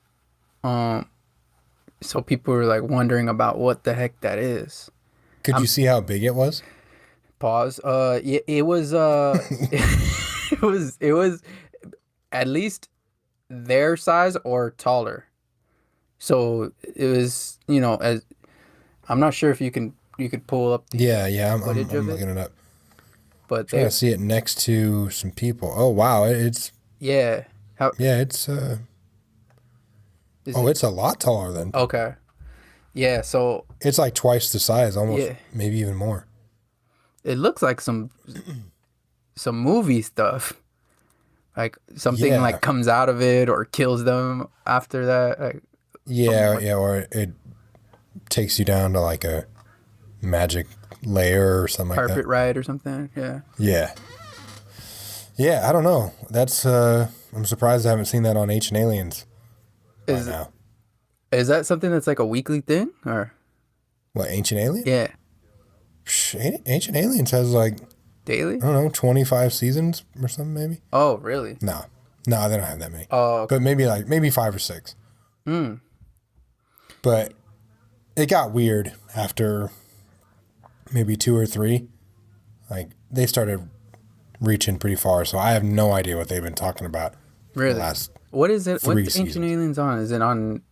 so people were like wondering about what the heck that is. Could you see how big it was? Pause. Yeah, it was. It was at least their size or taller. So it was, as I'm not sure if you could pull up the I'm footage of looking it up. But trying to see it next to some people. Oh wow, it's it's it's a lot taller than. Okay. Yeah, so it's like twice the size, almost maybe even more. It looks like some movie stuff. Like something like comes out of it or kills them after that. Like, or it takes you down to like a magic layer or something like that. Carpet ride or something. Yeah. Yeah. Yeah, I don't know. That's I'm surprised I haven't seen that on Ancient Aliens by now. Is that something that's like a weekly thing or what, Ancient Aliens? Yeah. Ancient Aliens has like daily? I don't know, 25 seasons or something maybe. Oh, really? No, they don't have that many. Oh, okay. But maybe 5 or 6. But it got weird after maybe 2 or 3. Like they started reaching pretty far, so I have no idea what they've been talking about. Really? The last what is it? 3 What's seasons. Ancient Aliens on? Is it on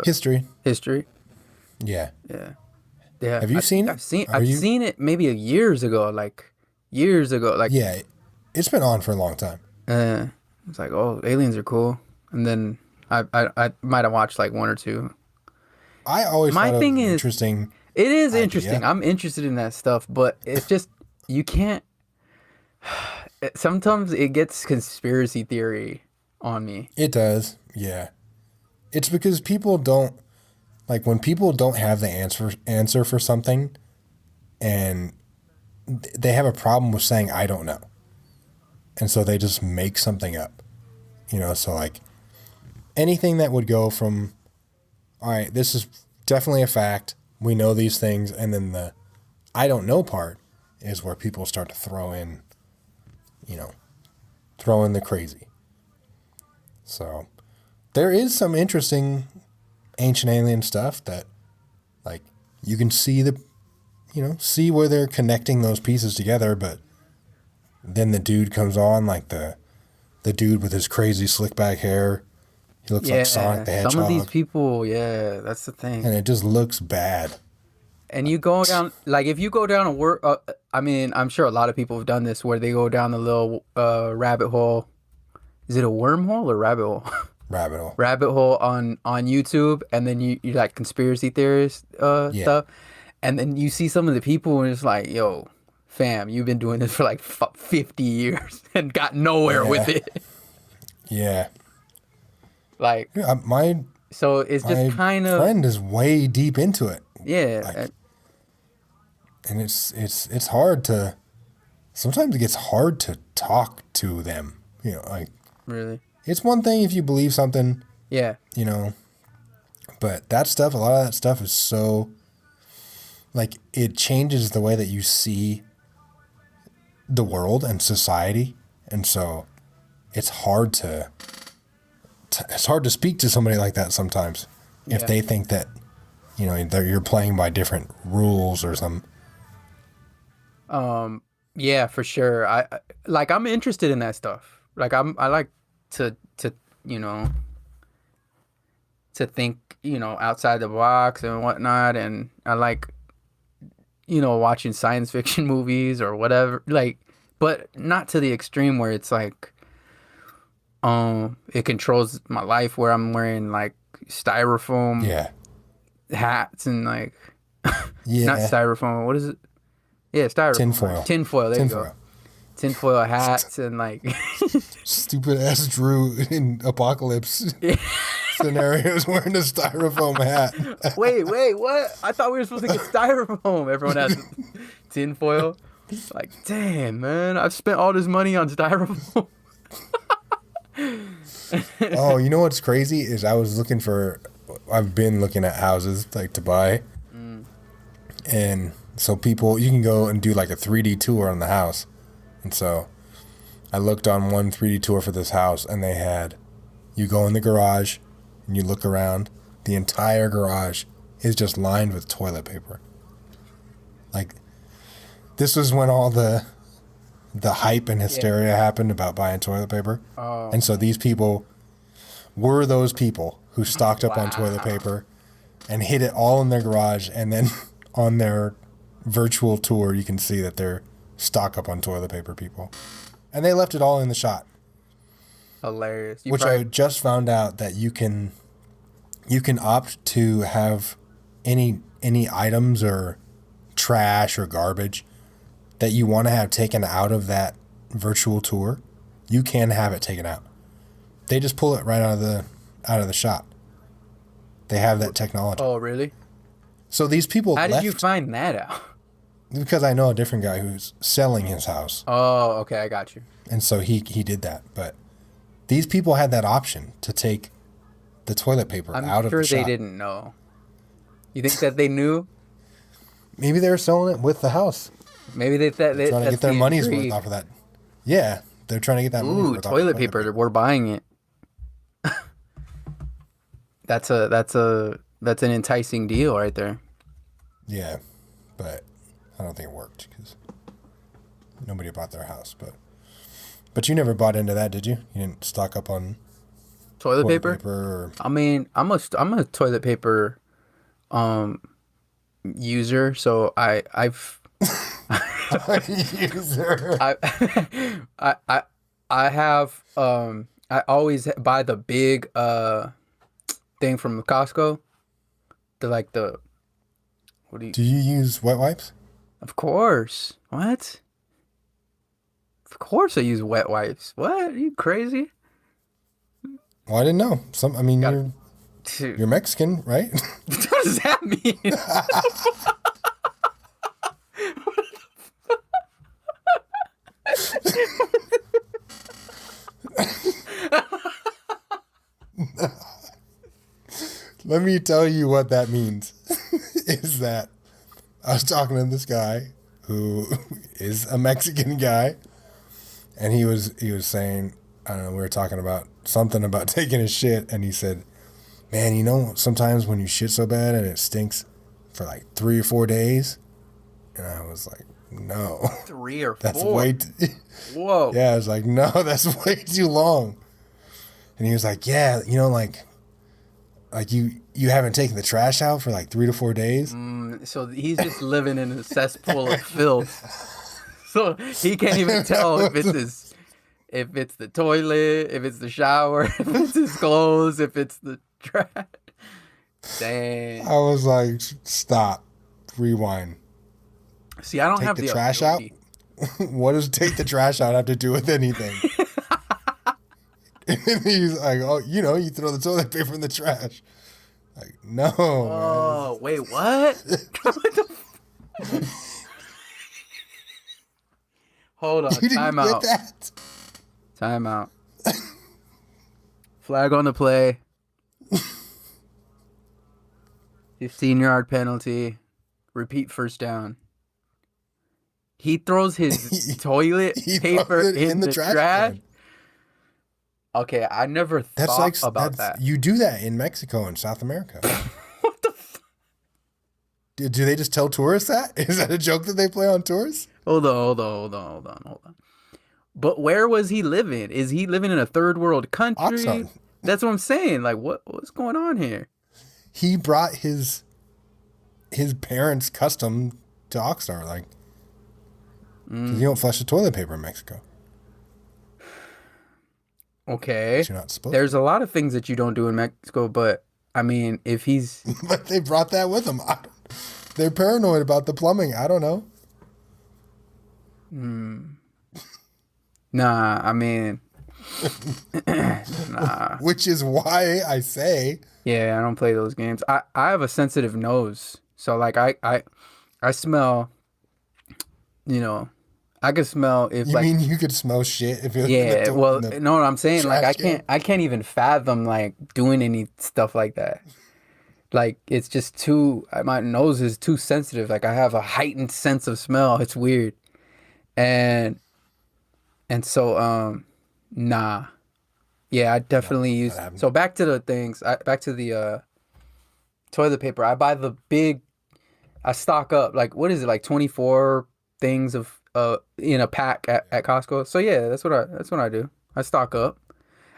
History? History? Yeah. Yeah. Yeah. Have you seen it? I've seen it maybe years ago. Like yeah, it's been on for a long time. It's like, oh, aliens are cool, and then I might have watched like 1 or 2. I always My thought thing it was is interesting. It is idea. interesting. I'm interested in that stuff, but it's just you can't. Sometimes it gets conspiracy theory on me. It does, yeah. It's because people don't like when people don't have the answer for something, and they have a problem with saying I don't know, and so they just make something up, So like anything that would go from, all right, this is definitely a fact. We know these things, and then the I don't know part is where people start to throw in the crazy. So there is some interesting ancient alien stuff that like you can see the see where they're connecting those pieces together, but then the dude comes on, like the dude with his crazy slick back hair. He looks like Sonic the Hedgehog. Some of these people, that's the thing. And it just looks bad. And you go down, like if you go down a work, I mean, I'm sure a lot of people have done this where they go down the little rabbit hole. Is it a wormhole or rabbit hole? Rabbit hole. Rabbit hole on YouTube, and then you like conspiracy theorist stuff, and then you see some of the people, and it's like, yo, fam, you've been doing this for like 50 years and got nowhere with it. Yeah. Like so it's just kind of. My friend is way deep into it. Yeah. And it's hard to. Sometimes it gets hard to talk to them. Really. It's one thing if you believe something. Yeah. But that stuff, a lot of that stuff is so. Like, it changes the way that you see the world and society, and so it's hard to speak to somebody like that sometimes if they think that you're playing by different rules or something. Yeah, for sure. I'm interested in that stuff. Like I like to think outside the box and whatnot, and I like watching science fiction movies or whatever, like, but not to the extreme where it's like it controls my life, where I'm wearing like styrofoam hats and like not styrofoam, what is it? Yeah, styrofoam. Tinfoil, there you go. Tinfoil hats and like stupid ass Drew in Apocalypse scenarios wearing a styrofoam hat. Wait, what? I thought we were supposed to get styrofoam. Everyone has tinfoil. Like, damn, man, I've spent all this money on styrofoam. Oh, you know what's crazy is I've been looking at houses like to buy, and so you can go and do like a 3D tour on the house. And so I looked on one 3D tour for this house, and you go in the garage and you look around. The entire garage is just lined with toilet paper. Like, this was when all the hype and hysteria happened about buying toilet paper. Oh. And so these people were those people who stocked up on toilet paper and hid it all in their garage. And then on their virtual tour, you can see that they're stock up on toilet paper people. And they left it all in the shot. Hilarious. I just found out that you can opt to have any items or trash or garbage that you want to have taken out of that virtual tour. You can have it taken out. They just pull it right out of the shot. They have that technology. Oh, really? So these people How did you find that out? Because I know a different guy who's selling his house. Oh, okay, I got you. And so he did that. But these people had that option to take the toilet paper out of the shop. I'm sure they didn't know. You think that they knew? Maybe they were selling it with the house. Maybe they thought they're trying to get their money's worth off of that. Yeah, they're trying to get that money's worth off toilet paper. We're buying it. That's an enticing deal right there. Yeah, but I don't think it worked because nobody bought their house. But you never bought into that, did you? You didn't stock up on toilet paper I mean, I'm a toilet paper user, so I've user. I have I always buy the big thing from Costco. Do you use wet wipes? Of course. What? Of course I use wet wipes. What? Are you crazy? Well, I didn't know. You're Mexican, right? What does that mean? Let me tell you what that means. Is that I was talking to this guy who is a Mexican guy, and he was saying, I don't know, we were talking about something about taking a shit, and he said, man, sometimes when you shit so bad and it stinks for like 3 or 4 days, And I was like, no. 3 or 4. That's way Whoa. Yeah, I was like, no, that's way too long. And he was like, yeah, like you haven't taken the trash out for like 3 to 4 days. So he's just living in a cesspool of filth. So he can't even tell if it's the toilet, if it's the shower, if it's his clothes, if it's the trash. Dang. I was like, stop, rewind. See, I don't have the the trash out. What does take the trash out have to do with anything? And he's like, oh, you throw the toilet paper in the trash. Like, no. Oh, man. wait, what? Hold on, You didn't time get out. that? Time out. Flag on the play. 15-yard penalty. Repeat first down. He throws his toilet paper in the trash. can. Okay, I never thought about that. You do that in Mexico and South America. What the Do they just tell tourists that? Is that a joke that they play on tours? Hold on. But where was he living? Is he living in a third world country? Oxnard. That's what I'm saying. Like, what's going on here? He brought his parents' custom to Oxnard, like, 'cause you don't flush the toilet paper in Mexico. Okay. But you're not supposed There's a lot of things that you don't do in Mexico, but I mean, if he's But they brought that with them. They're paranoid about the plumbing. I don't know. nah, I mean, nah. Which is why I say, Yeah, I don't play those games. I have a sensitive nose, so like I smell. I can smell if you like mean you could smell shit if it was yeah. Well, no, what I'm saying, like trash I can't even fathom like doing any stuff like that. Like it's just too. My nose is too sensitive. Like I have a heightened sense of smell. It's weird, and so nah. Yeah, I definitely use. So back to the things. Back to the toilet paper. I buy the big. I stock up. Like what is it? Like 24 things of in a pack at Costco. So yeah, that's what I do. I stock up.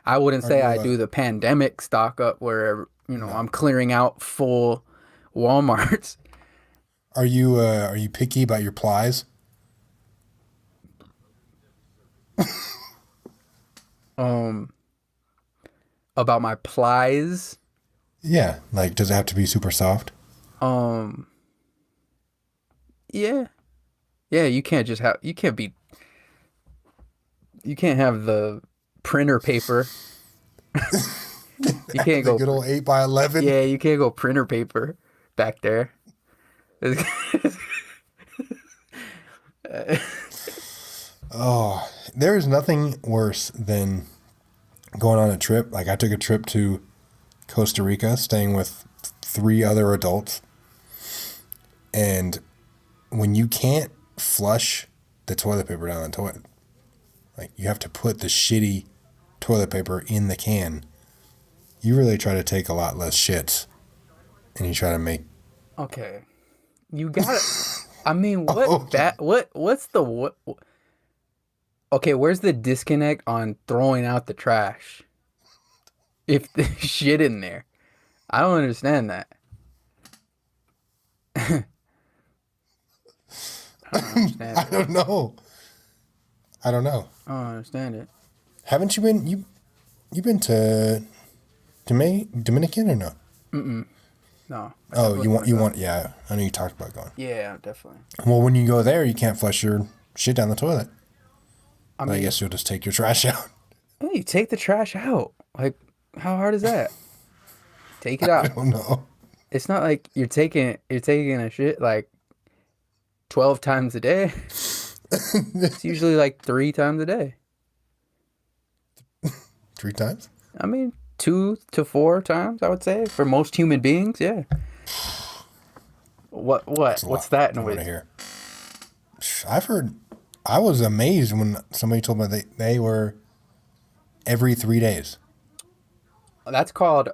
I wouldn't say I do the pandemic stock up where I'm clearing out full Walmarts. Are you picky about your plies? About my plies. Yeah, like does it have to be super soft? Yeah. Yeah, you can't have the printer paper. You can't go good old 8x11. Yeah, you can't go printer paper back there. Oh, there is nothing worse than going on a trip. Like I took a trip to Costa Rica, staying with 3 other adults. And when you can't flush the toilet paper down the toilet, like you have to put the shitty toilet paper in the can, you really try to take a lot less shits, and you try to make. Okay, you got it. I mean, what's the what? Okay, where's the disconnect on throwing out the trash? If there's shit in there, I don't understand that. I don't know. I don't understand it. Haven't you been you've been to Dominican or no? No. Oh, you want yeah. I know you talked about going. Yeah, definitely. Well, when you go there, you can't flush your shit down the toilet. I mean, I guess you'll just take your trash out. Oh, you take the trash out. Like, how hard is that? Take it out. I don't know. It's not like you're taking a shit like 12 times a day. It's usually like 3 times a day. 3 times? I mean, 2 to 4 times, I would say, for most human beings. Yeah. What? What's that noise? Here. I've heard. I was amazed when somebody told me they were every 3 days. That's called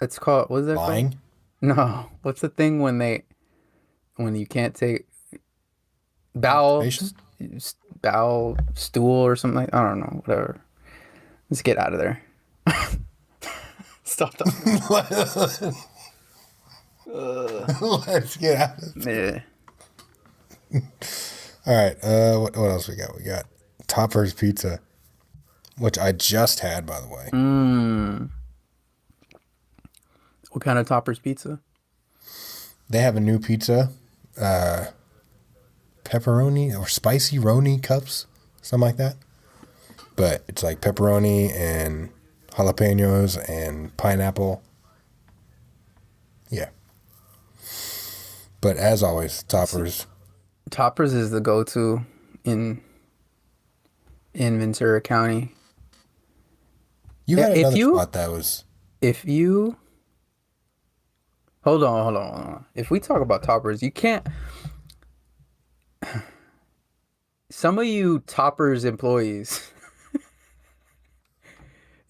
It's called, what is that Lying? called? No. What's the thing when you can't take bowel Constipation? bowel stool or something like, I don't know, whatever. Let's get out of there. Stop talking. Let's get out of it. Yeah. All right. What else we got? We got Topper's Pizza, which I just had, by the way. What kind of Topper's Pizza? They have a new pizza, pepperoni or spicy roni cups, something like that. But it's like pepperoni and jalapenos and pineapple. Yeah. But as always, Topper's. Topper's is the go-to in Ventura County. You had If another you- spot that was. If you hold on. If we talk about Toppers, you can't. Some of you Toppers employees,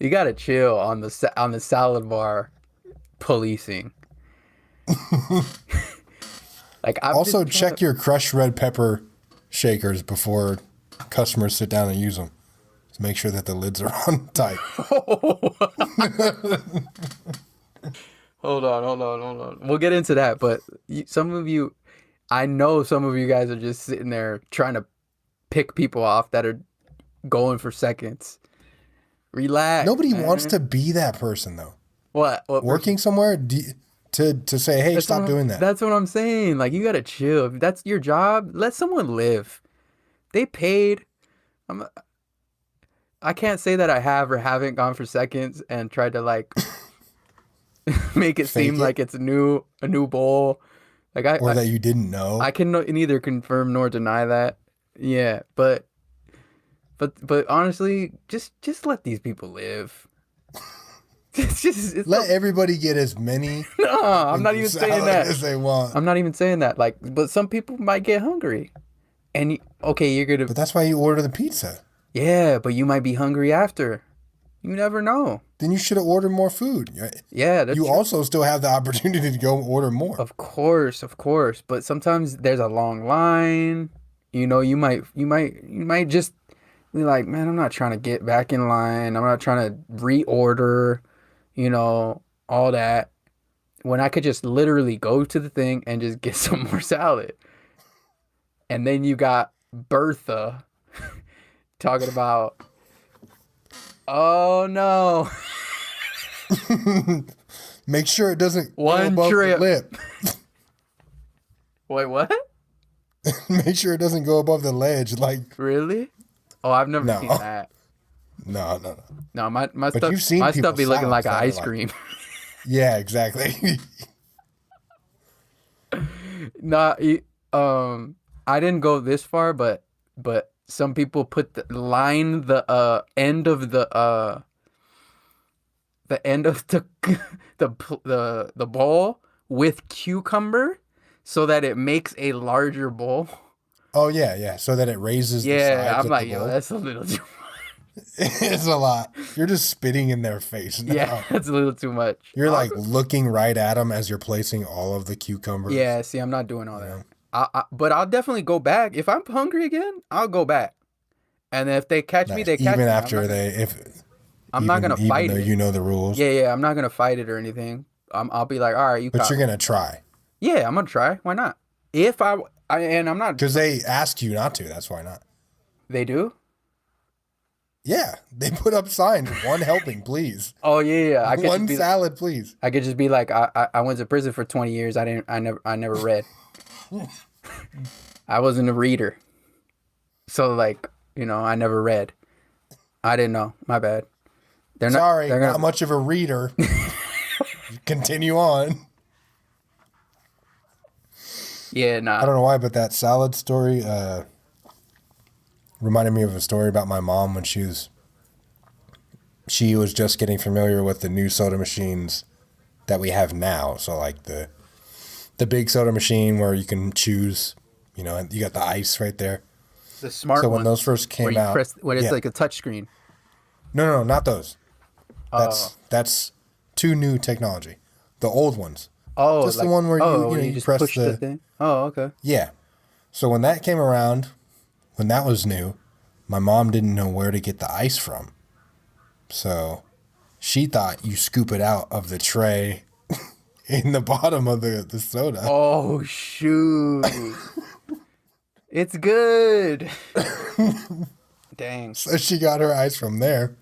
you gotta chill on the salad bar policing. Like Also, check your crushed red pepper shakers before customers sit down and use them. To make sure that the lids are on tight. Hold on. We'll get into that, but I know some of you guys are just sitting there trying to pick people off that are going for seconds. Relax. Nobody man. wants to be that person, though. What Working somewhere to say, hey, stop doing that. That's what I'm saying. Like, you gotta chill. If that's your job, let someone live. They paid. I can't say that I have or haven't gone for seconds and tried to like make it seem like it's a new bowl. Like that you didn't know. I can neither confirm nor deny that. Yeah, but honestly, just let these people live. Let everybody get as many. No, I'm not even saying that. As they want. I'm not even saying that. Like, but some people might get hungry, and you're gonna. But that's why you order the pizza. Yeah, but you might be hungry after. You never know. Then you should have ordered more food. Yeah, that's you true. also still have the opportunity to go order more. Of course. But sometimes there's a long line. You know, you might just be like, man, I'm not trying to get back in line. I'm not trying to reorder. You know, all that. When I could just literally go to the thing and just get some more salad. And then you got Bertha talking about, oh no. Make sure it doesn't One go above trip. the lip. Wait, what? Make sure it doesn't go above the ledge. Like, Really? Oh, I've never seen that. No. No, my But stuff. you've seen My stuff be people's looking like salads an that are ice like- cream. Yeah, exactly. Nah, I didn't go this far, but some people put the end of the the bowl with cucumber, so that it makes a larger bowl. Oh yeah. So that it raises. Yeah, the sides I'm of like, the yo, bowl. that's a little too. It's a lot. You're just spitting in their face now. Yeah, that's a little too much. You're like looking right at them as you're placing all of the cucumbers. Yeah, see, I'm not doing all that. But I'll definitely go back. If I'm hungry again, I'll go back. And if they catch me, they catch even me. after I'm not gonna fight even though it. you know the rules. Yeah, I'm not gonna fight it or anything. I'll be like, all right, you. But caught you're me. gonna try Yeah, I'm gonna try. Why not? If and I'm not. because they asked you not to. That's why not. They do. Yeah, they put up signs. One helping, please. Oh yeah. I could One just be, salad, please. I could just be like, I went to prison for 20 years. I never read. I wasn't a reader. So like, I never read. I didn't know. My bad. Sorry, not much of a reader. Continue on. Yeah, nah. I don't know why, but that salad story reminded me of a story about my mom when she was just getting familiar with the new soda machines that we have now. So like the big soda machine where you can choose, and you got the ice right there. The smart So when one, those first where came you out, press, when it's yeah. like a touch screen. No, not those. That's two new technology. The old ones Oh, Just the one where you just press push the thing. Oh, okay. Yeah. So when that came around, when that was new, my mom didn't know where to get the ice from. So she thought you scoop it out of the tray in the bottom of the soda. Oh shoot! It's good. Dang. So she got her ice from there.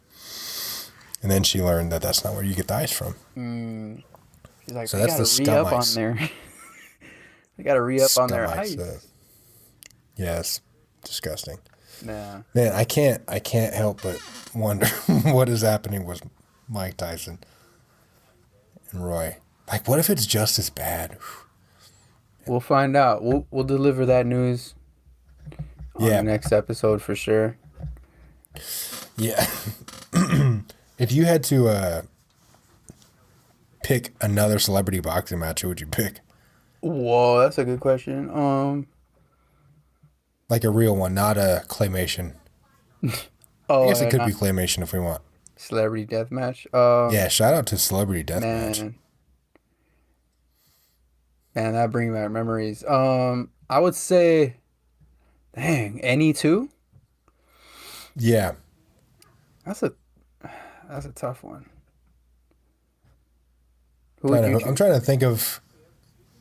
And then she learned that that's not where you get the ice from. She's like, So they that's the gotta re-up scum ice. on there. They gotta re-up on their Scum ice. Yeah, it's disgusting. Yeah. Man, I can't help but wonder what is happening with Mike Tyson and Roy. Like, what if it's just as bad? We'll find out. We'll deliver that news on the next episode for sure. Yeah. If you had to pick another celebrity boxing match, who would you pick? Whoa, that's a good question. Like a real one, not a claymation. Oh, I guess it could be claymation if we want. Celebrity deathmatch. Yeah, shout out to Celebrity Deathmatch. Man, that brings back memories. I would say, dang, any two? Yeah. That's a tough one. Who would you I'm trying to think of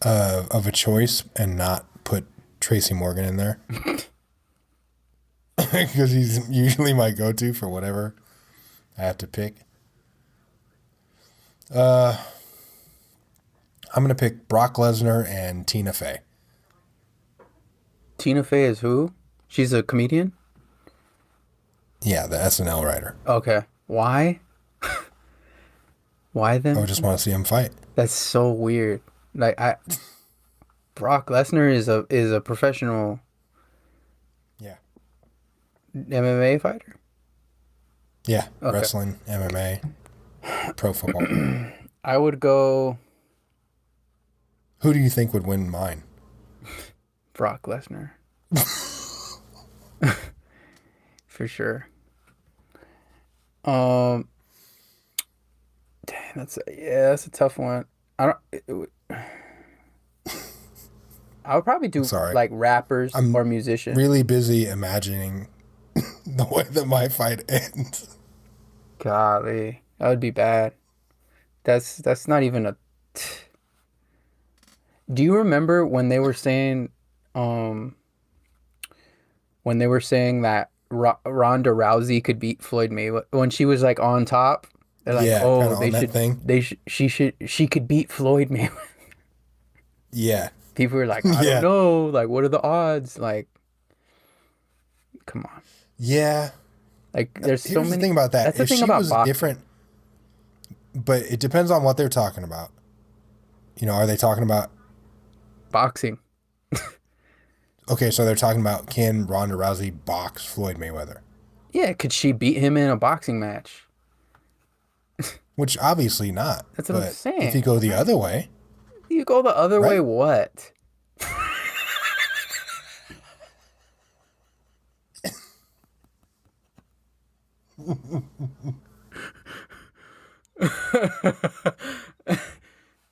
a choice and not put Tracy Morgan in there. Because he's usually my go-to for whatever I have to pick. I'm going to pick Brock Lesnar and Tina Fey. Tina Fey is who? She's a comedian? Yeah, the SNL writer. Okay. Why? Why then? I just want to see him fight. That's so weird. Like Brock Lesnar is a professional MMA fighter? Yeah, okay. Wrestling, MMA, pro football. I would go Who do you think would win mine? Brock Lesnar. For sure. Dang, that's a tough one. I would probably do like rappers or musicians. Really busy imagining the way that my fight ends. Golly, that would be bad. That's not even a. Do you remember when they were saying, that Ronda Rousey could beat Floyd Mayweather when she was like on top? They're like, she could beat Floyd Mayweather. Yeah. People were like, I don't know, like what are the odds? Like, come on. Yeah. Like there's so many. The thing about that. That's the if thing she about was boxing. different, but it depends on what they're talking about. You know, are they talking about boxing? Okay, so they're talking about can Ronda Rousey box Floyd Mayweather? Yeah, could she beat him in a boxing match? Which obviously not. That's what I'm saying. If you go the other way. You go the other way, what?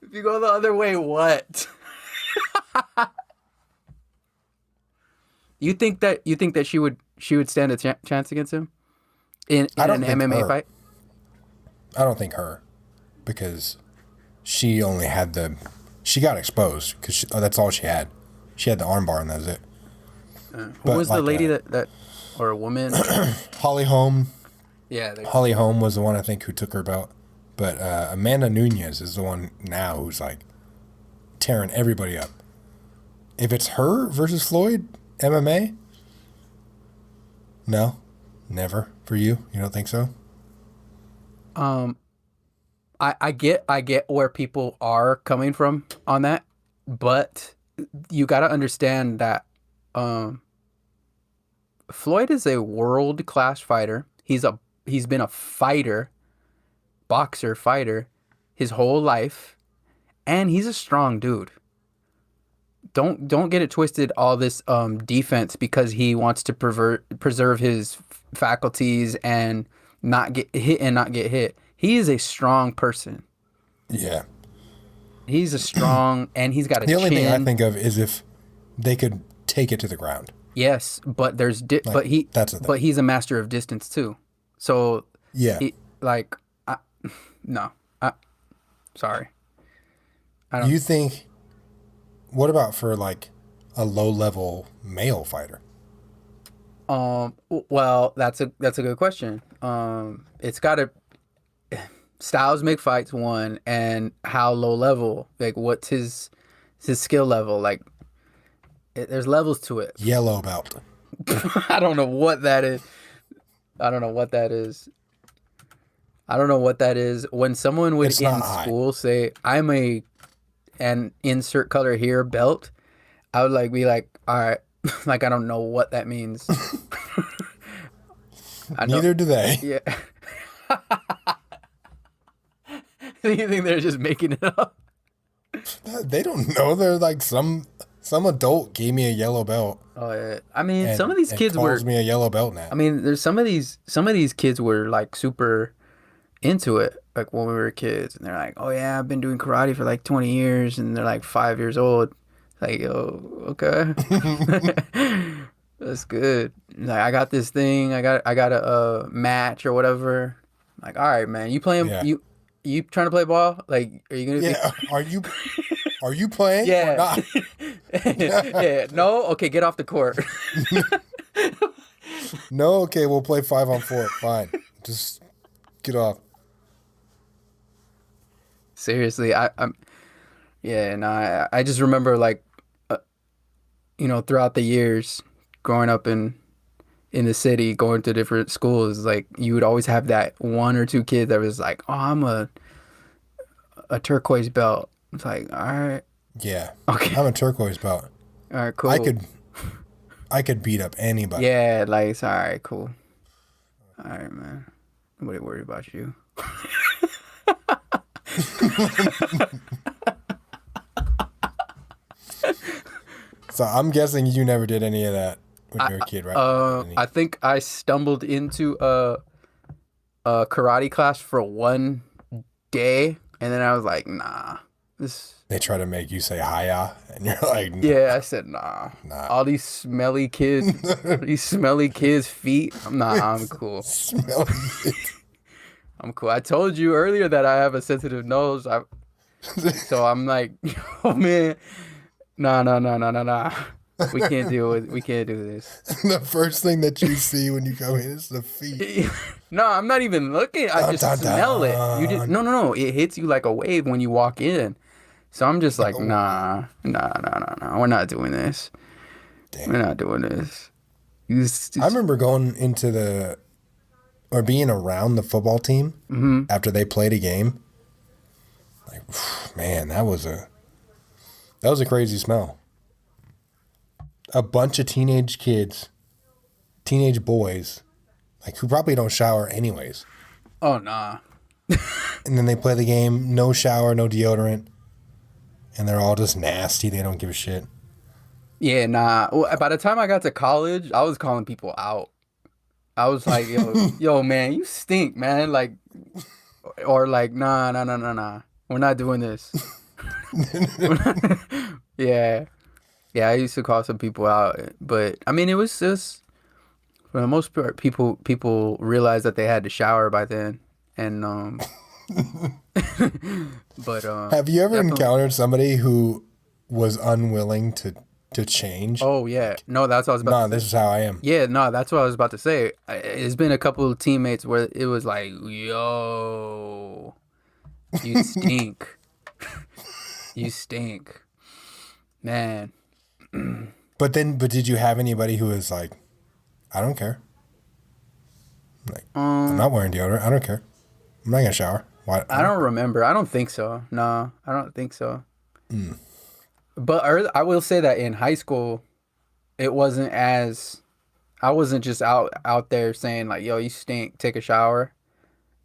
If you go the other way, what? You think that she would stand a chance against him in an MMA fight? I don't think her, because she only had she got exposed because that's all she had. She had the armbar and that was it. Who was the lady that or a woman? Holly Holm. Yeah, Holly Holm was the one I think who took her belt, but Amanda Nunes is the one now who's like tearing everybody up. If it's her versus Floyd MMA, no, never for you. You don't think so? I get where people are coming from on that, but you got to understand that Floyd is a world-class fighter. He's been a boxer fighter his whole life, and he's a strong dude. Don't get it twisted, all this defense because he wants to preserve his faculties and not get hit. He is a strong person. Yeah. He's a strong, and he's got a The only thing I chin. think of is if they could take it to the ground. Yes, but there's that's the thing. but he's a master of distance too. So Yeah. Sorry. You think? What about for like a low-level male fighter? Well, that's a good question. It's got to styles make fights one, and how low level, like what's his skill level, like there's levels to it. Yellow belt. I don't know what that is. I don't know what that is. When someone would It's in not high. school say, I'm an insert color here belt, I would be like, all right, like I don't know what that means. Neither do they. Yeah. Do you think they're just making it up? They don't know. They're like some adult gave me a yellow belt. Oh yeah. I mean, some of these kids calls me a yellow belt now. I mean, there's some of these kids were like super into it, like when we were kids, and they're like, "Oh yeah, I've been doing karate for like 20 years," and they're like 5 years old. Like, yo, okay, that's good. Like, I got this thing. I got a match or whatever. Like, all right, man, you playing? Yeah. You trying to play ball? Like, are you gonna? Yeah. Are you playing? Yeah. Or not? Yeah. No. Okay, get off the court. No. Okay, we'll play 5-on-4. Fine. Just get off. Seriously, I just remember like, throughout the years, growing up in the city, going to different schools, like you would always have that one or two kid that was like, "Oh, I'm a turquoise belt." It's like, all right, Yeah. okay, I'm a turquoise belt. all right, cool. I could beat up anybody. Yeah, like it's all right, cool. All right, man. Nobody worried about you. So I'm guessing you never did any of that when you were a kid, right? I think I stumbled into a karate class for one day, and then I was like, nah, this. They try to make you say hiya, and you're like, no. Yeah, I said nah. All these smelly kids, feet. I'm cool. Smelly. I'm cool. I told you earlier that I have a sensitive nose. So I'm like, oh man, nah. We can't do this. The first thing that you see when you come in is the feet. No, I'm not even looking. I just smell it. You just no. It hits you like a wave when you walk in. So I'm just like, nah. We're not doing this. Damn. We're not doing this. I remember going into being around the football team after they played a game. Like, man, that was a crazy smell. A bunch of teenage boys, like who probably don't shower anyways. Oh nah. And then they play the game, no shower, no deodorant, and they're all just nasty. They don't give a shit. Yeah, nah. Well, by the time I got to college, I was calling people out. I was like, yo, man, you stink, man. Like, or like, nah. We're not doing this. Yeah. I used to call some people out, but I mean, it was just for the most part, people realized that they had to shower by then, and but have you ever encountered somebody who was unwilling to change? Oh yeah, no, that's what I was about. No, to say. this is how I am. Yeah, no, that's what I was about to say. It's been a couple of teammates where it was like, yo, you stink. You stink, man. But did you have anybody who was like, I don't care. Like, I'm not wearing deodorant. I don't care. I'm not gonna shower. Why? I don't remember. I don't think so. No, I don't think so. But I will say that in high school, it wasn't as. I wasn't just out there saying like, "Yo, you stink. Take a shower."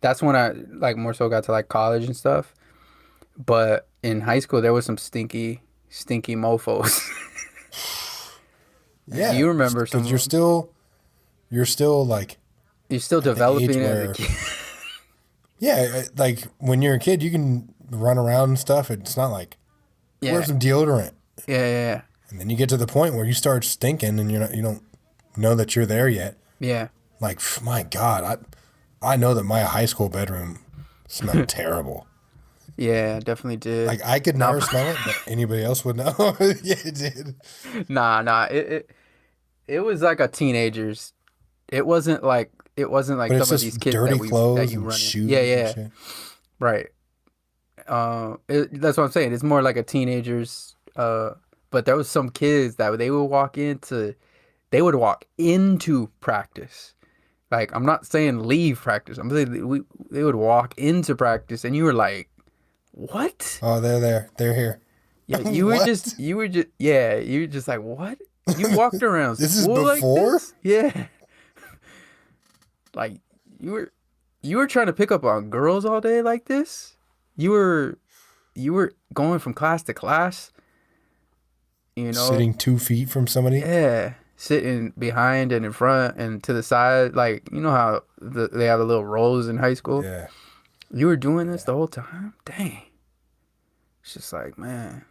That's when I like more so got to like college and stuff. But in high school, there was some stinky mofos. Yeah, you remember some. You're still like. You're still developing as a kid. Yeah, like when you're a kid, you can run around and stuff, it's not like, wear some deodorant. Yeah. And then you get to the point where you start stinking and you don't know that you're there yet. Yeah. Like, my God, I know that my high school bedroom smelled terrible. Yeah, definitely did. Like, I could never smell it, but anybody else would know. Yeah, it did. Nah. It was like a teenager's. It wasn't like some of these kids dirty clothes that you and run shoes. in. And shit. Right. That's what I'm saying. It's more like a teenager's. But there was some kids that they would walk into practice. Like, I'm not saying leave practice. I'm saying they would walk into practice, and you were like, "What?" Oh, they're there. They're here. Yeah, you were just like, "What?" You walked around. This is school before? like this? Yeah. Like, you were trying to pick up on girls all day like this? You were going from class to class, you know, sitting 2 feet from somebody. Yeah, sitting behind and in front and to the side, like, you know how they have the little rows in high school. Yeah, you were doing this the whole time. Dang, it's just like, man,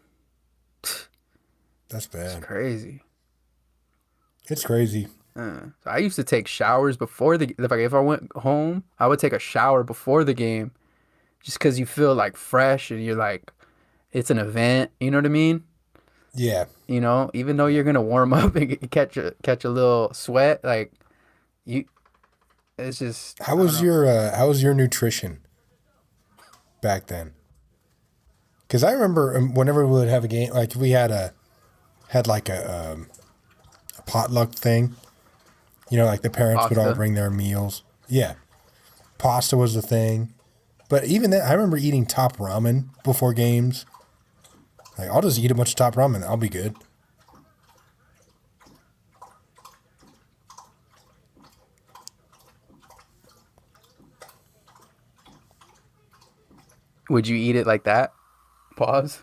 that's bad. it's crazy. It's crazy. So I used to take showers before if I went home, I would take a shower before the game, just because you feel like fresh and you're like, it's an event. You know what I mean? Yeah. You know, even though you're gonna warm up and catch a little sweat, like it's just. How was your nutrition back then? Because I remember whenever we would have a game, like we had a potluck thing. You know, like the parents would all bring their meals. Yeah, pasta was the thing. But even then, I remember eating top ramen before games. Like, I'll just eat a bunch of top ramen. I'll be good. Would you eat it like that? Pause.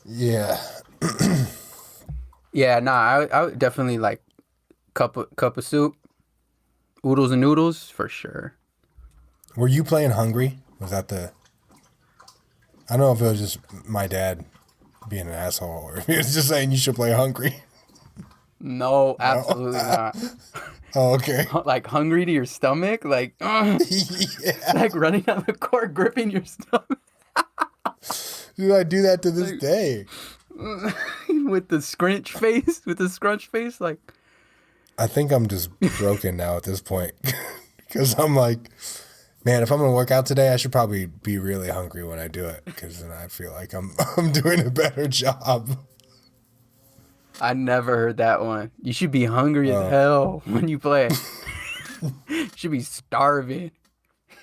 Yeah. Yeah, nah, I would definitely like cup of soup, oodles and noodles for sure. Were you playing hungry? Was that the... I don't know if it was just my dad being an asshole or if he was just saying you should play hungry. No, absolutely not. Oh, okay. Like hungry to your stomach? Like, Yeah. like running on the court, gripping your stomach. Dude, I do that to this day. With the scrunch face, like... I think I'm just broken now at this point. Because I'm like, man, if I'm going to work out today, I should probably be really hungry when I do it. Because then I feel like I'm doing a better job. I never heard that one. You should be hungry as hell when you play. You should be starving.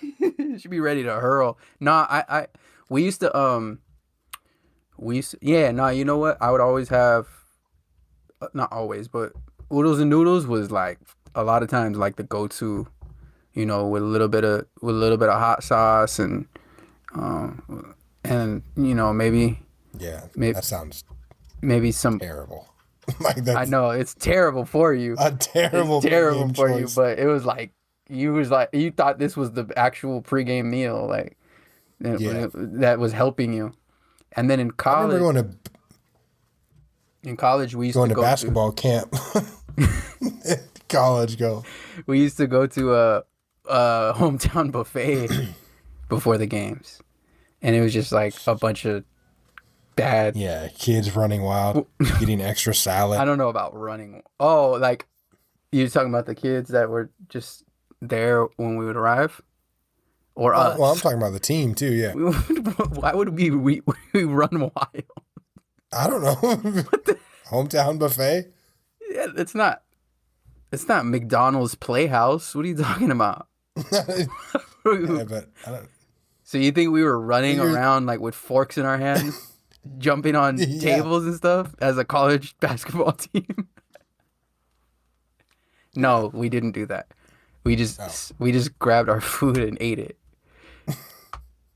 You should be ready to hurl. No, we used to, you know what? I would always have, not always, but oodles and noodles was like a lot of times like the go-to, you know, with a little bit of hot sauce and you know, maybe that sounds some terrible. Like that's, I know it's terrible for you. It's terrible for choice. you, but it was like you thought this was the actual pregame meal, like that was helping you. And then in college, I remember we used to go to basketball camp. College go. We used to go to a hometown buffet before the games, and it was just like a bunch of bad kids running wild, eating extra salad. I don't know about running. Oh, like you're talking about the kids that were just there when we would arrive, or us? Well, I'm talking about the team too. Yeah. Why would we run wild? I don't know. Hometown buffet. Yeah, it's not McDonald's Playhouse. What are you talking about? Yeah, but I don't. So you think we were running around like with forks in our hands, jumping on tables and stuff as a college basketball team? No, we didn't do that. We just grabbed our food and ate it,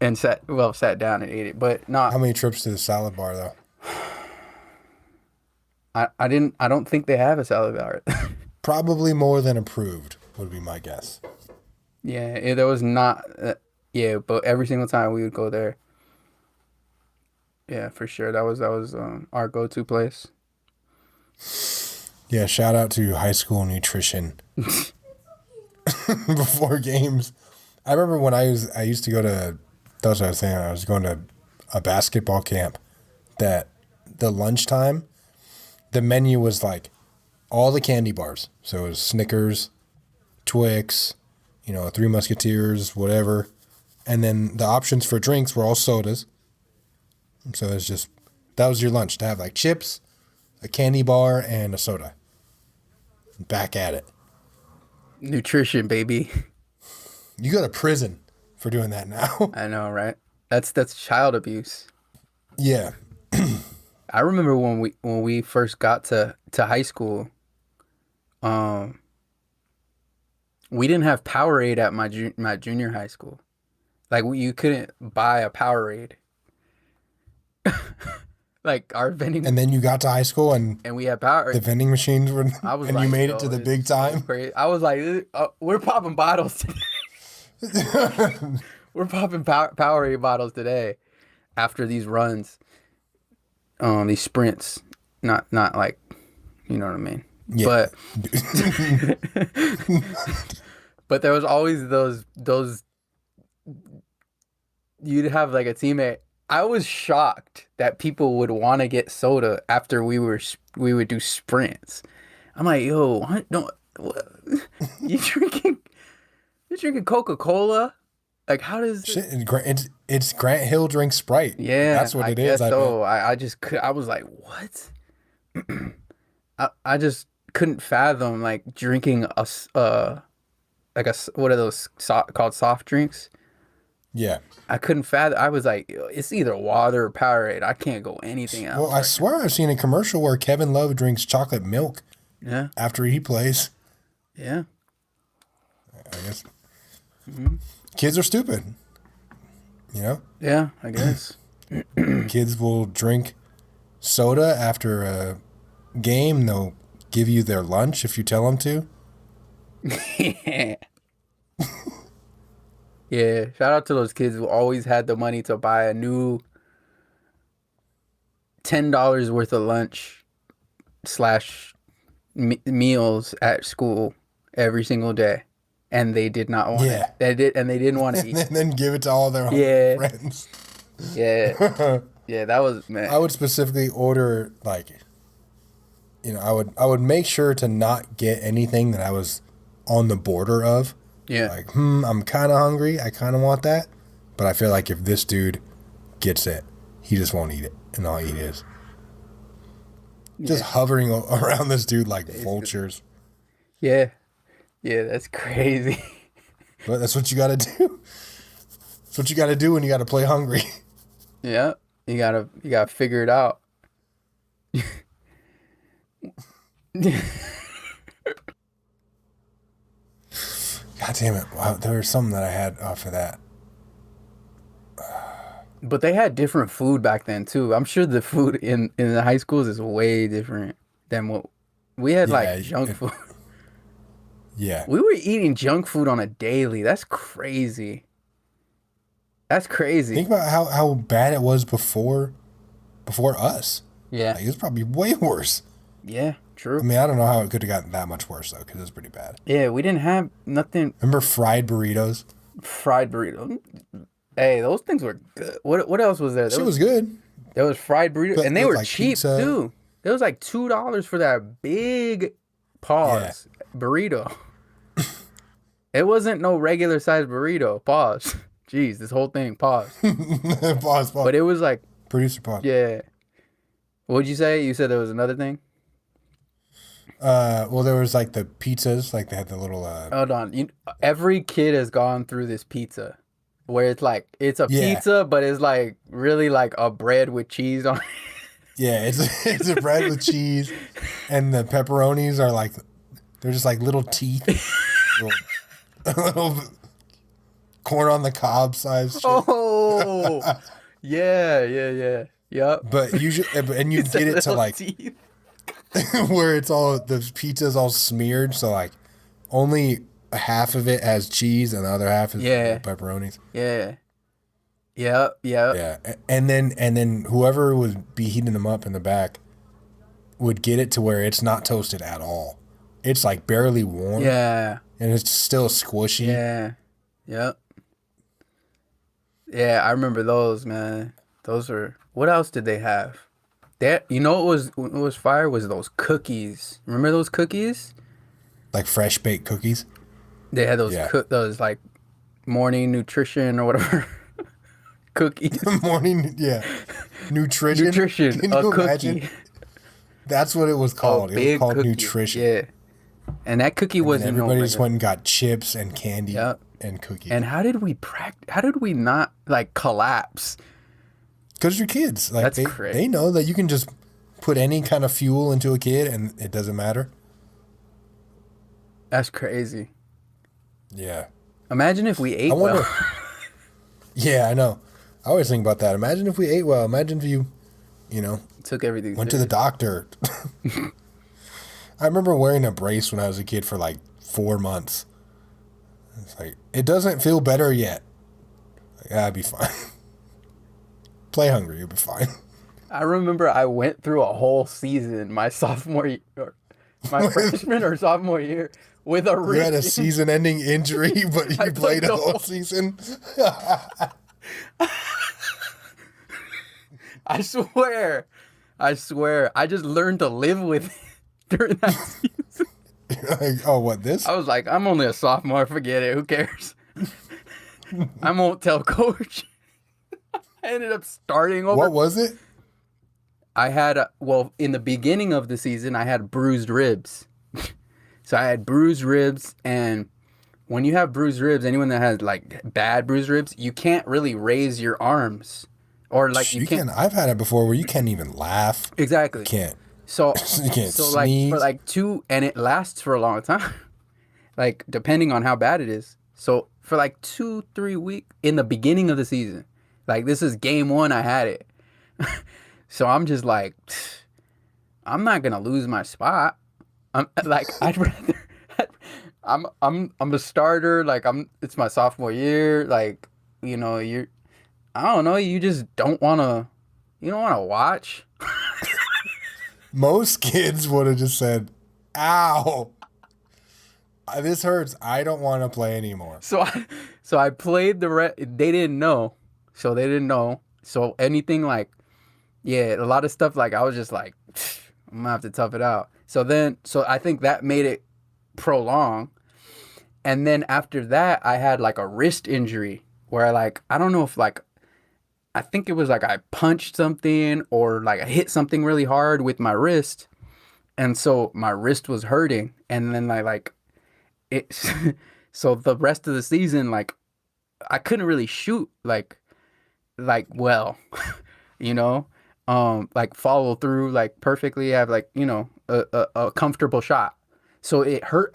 and sat down and ate it. But not. How many trips to the salad bar though? I don't think they have a salad bar. Probably more than approved would be my guess. Yeah, there was not. Yeah, but every single time we would go there. Yeah, for sure. That was our go-to place. Yeah, shout out to high school nutrition before games. I remember when I used to go to, that's what I was saying, I was going to a basketball camp that the lunchtime, the menu was like all the candy bars. So it was Snickers, Twix, Three Musketeers, whatever. And then the options for drinks were all sodas. So it's just, that was your lunch, to have like chips, a candy bar, and a soda. Back at it. Nutrition, baby. You go to prison for doing that now. I know, right? That's child abuse. Yeah. I remember when we first got to high school, we didn't have Powerade at my junior high school. Like you couldn't buy a Powerade. Like our vending. And then you got to high school and we had Powerade. The vending machines were. I was and like, you made it to the big time. Crazy. I was like, we're popping bottles today. We're popping Powerade bottles today after these runs. These sprints, not like, you know what I mean. Yeah. But there was always those. You'd have like a teammate. I was shocked that people would want to get soda after we would do sprints. I'm like, yo, what? No, what? you drinking Coca-Cola? Like, how does shit? It's Grant Hill drinks Sprite. Yeah, that's what it is. So I was like, what? I just couldn't fathom like drinking what are those called, soft drinks? Yeah. I couldn't fathom. I was like, it's either water or Powerade. I can't go anything else. Well, I swear I've seen a commercial where Kevin Love drinks chocolate milk. Yeah. After he plays. Yeah. I guess. Mm-hmm. Kids are stupid. Yeah, I guess. Kids will drink soda after a game. They'll give you their lunch if you tell them to. Yeah. Yeah, shout out to those kids who always had the money to buy a new $10 worth of lunch / meals at school every single day, and they did not want it. They didn't want to eat. And then give it to all their friends. Yeah, yeah, that was, man. I would specifically order I would make sure to not get anything that I was on the border of. Yeah. Like, I'm kind of hungry. I kind of want that. But I feel like if this dude gets it, he just won't eat it. And all he eat is just hovering around this dude like vultures. Yeah. Yeah, that's crazy. But that's what you got to do. That's what you got to do when you got to play hungry. Yeah. You got to figure it out. God damn it. Wow, there was something that I had off of that. But they had different food back then, too. I'm sure the food in the high schools is way different than what we had, junk food. Yeah. We were eating junk food on a daily. That's crazy. That's crazy. Think about how bad it was before us. Yeah. Like, it was probably way worse. Yeah, true. I mean, I don't know how it could have gotten that much worse, though, because it was pretty bad. Yeah, we didn't have nothing. Remember fried burritos? Fried burrito. Hey, those things were good. What else was there? Shit was good. There was fried burrito, But and they were like cheap, pizza. too. It was like $2 for that big burrito. It wasn't no regular size burrito. Pause. Jeez, this whole thing. Pause. Pause. But it was like... Producer pause. Yeah. What'd you say? You said there was another thing? Well, there was like the pizzas. Like they had the little... Hold on. Every kid has gone through this pizza. Where it's like... It's a pizza, but it's like really like a bread with cheese on it. Yeah, it's a bread with cheese. And the pepperonis are like... They're just like little teeth. little corn on the cob size shit. Oh, yeah. Yep. But usually, and you get it to like where it's all the pizza's all smeared. So like only half of it has cheese and the other half is pepperonis. Yeah. Yep. Yeah, and then whoever would be heating them up in the back would get it to where it's not toasted at all. It's like barely warm. Yeah. And it's still squishy. Yeah. Yep. Yeah, I remember those, man. Those were. What else did they have? You know what was fire was those cookies. Remember those cookies? Like fresh baked cookies. They had those those like morning nutrition or whatever cookies. Morning, nutrition. Nutrition. Can a you cookie. imagine? That's what it was called. It was called cookie. nutrition. Yeah. And that cookie wasn't. Everybody just went and got chips and candy and cookies. And how did we How did we not like collapse? Because you're kids. Like That's crazy. They know that you can just put any kind of fuel into a kid and it doesn't matter. That's crazy. Yeah. Imagine if we ate well. Yeah, I know. I always think about that. Imagine if we ate well. Imagine if you took everything. Went to the doctor. I remember wearing a brace when I was a kid for like 4 months. It's like, it doesn't feel better yet. Like, I'd be fine. Play hungry, you'll be fine. I remember I went through a whole season, my sophomore year, my freshman or sophomore year, with a wrist. You had a season-ending injury, but you played a whole season. I swear. I just learned to live with it during that season. Like, oh, what, this? I was like, I'm only a sophomore. Forget it. Who cares? I won't tell coach. I ended up starting over. What was it? I had, in the beginning of the season, I had bruised ribs. So I had bruised ribs, and when you have bruised ribs, anyone that has like bad bruised ribs, you can't really raise your arms. Or like you can't. I've had it before where you can't even laugh. Exactly. You can't. So you can't so sneeze. like for like 2, and it lasts for a long time. Like depending on how bad it is. So for like 2-3 weeks in the beginning of the season, like this is game 1, I had it. So I'm just like, I'm not gonna lose my spot. I'm like, I'd rather. I'm the starter. Like it's my sophomore year. Like I don't know. You just don't wanna. You don't wanna watch. Most kids would have just said, "Ow, this hurts. I don't want to play anymore." So I played they didn't know. So they didn't know. So anything like, a lot of stuff like I was just like, I'm gonna have to tough it out. So I think that made it prolong. And then after that, I had like a wrist injury where I don't know if I think it was like I punched something or like I hit something really hard with my wrist. And so my wrist was hurting. And then so the rest of the season, like I couldn't really shoot like well, like follow through like perfectly, have like, a comfortable shot. So it hurt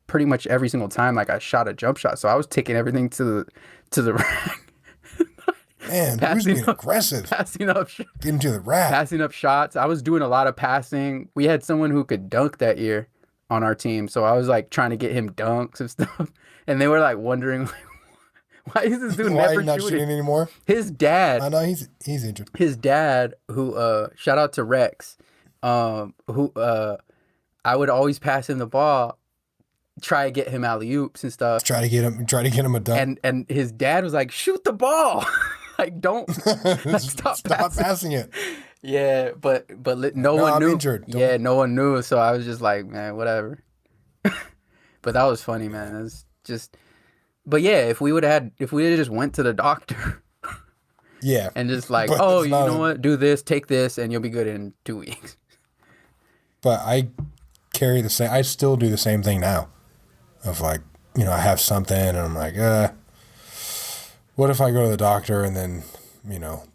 pretty much every single time like I shot a jump shot. So I was taking everything to the rack. Man, who's being aggressive? Passing up getting to the rack. Passing up shots. I was doing a lot of passing. We had someone who could dunk that year on our team. So I was like trying to get him dunks and stuff. And they were like wondering why is this dude never not shooting anymore? His dad. I know he's injured. His dad, who shout out to Rex, who I would always pass him the ball, try to get him alley-oops and stuff. Try to get him a dunk. And his dad was like, shoot the ball. Like don't stop passing it. Yeah, but no one knew. I'm injured. Yeah, no one knew. So I was just like, man, whatever. But that was funny, man. It was just. But yeah, if we had just went to the doctor. Yeah. And just like, oh, you know what? Do this, take this, and you'll be good in 2 weeks. But I carry the same. I still do the same thing now. Of like, I have something, and I'm like, what if I go to the doctor and then,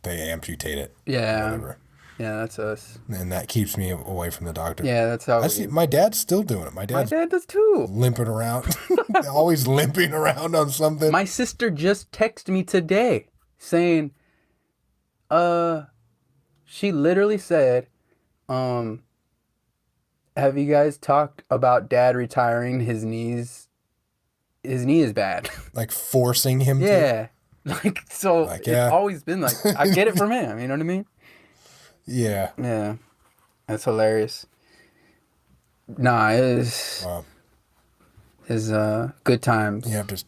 they amputate it? Yeah. Whatever. Yeah, that's us. And that keeps me away from the doctor. Yeah, that's how. I see. My dad's still doing it. My dad does too. Limping around, always limping around on something. My sister just texted me today saying, she literally said, have you guys talked about dad retiring his knees his knee is bad. Like forcing him to. Yeah. Like, so Like, it's yeah. always been like, I get it from him. You know what I mean? Yeah. Yeah. That's hilarious. Nah, it is. Wow. Is good times. You have to.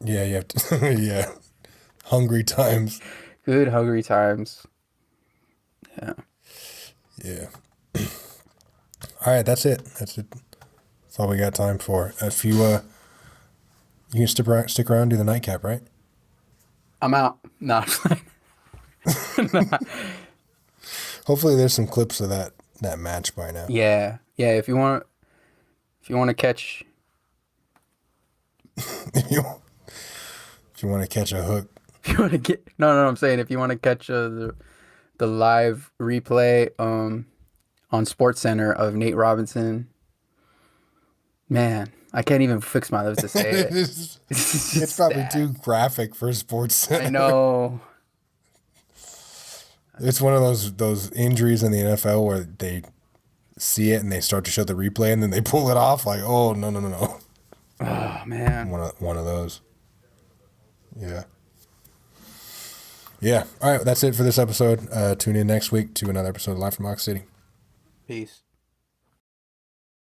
Yeah, you have to. Yeah. Hungry times. Good hungry times. Yeah. Yeah. All right, that's it. That's it. That's all we got time for. If you you can stick around and do the nightcap, right? I'm out. Nah. Hopefully, there's some clips of that match by now. Yeah. Yeah. If you want to catch. If you want to catch a hook. If you want to get no, I'm saying if you want to catch the live replay on SportsCenter of Nate Robinson, man, I can't even fix my lips to say it. It's probably too graphic for SportsCenter. I know. It's one of those injuries in the NFL where they see it and they start to show the replay and then they pull it off like, oh no. Oh man. One of those. Yeah. Yeah. All right. That's it for this episode. Tune in next week to another episode of Live from Ox City. Peace.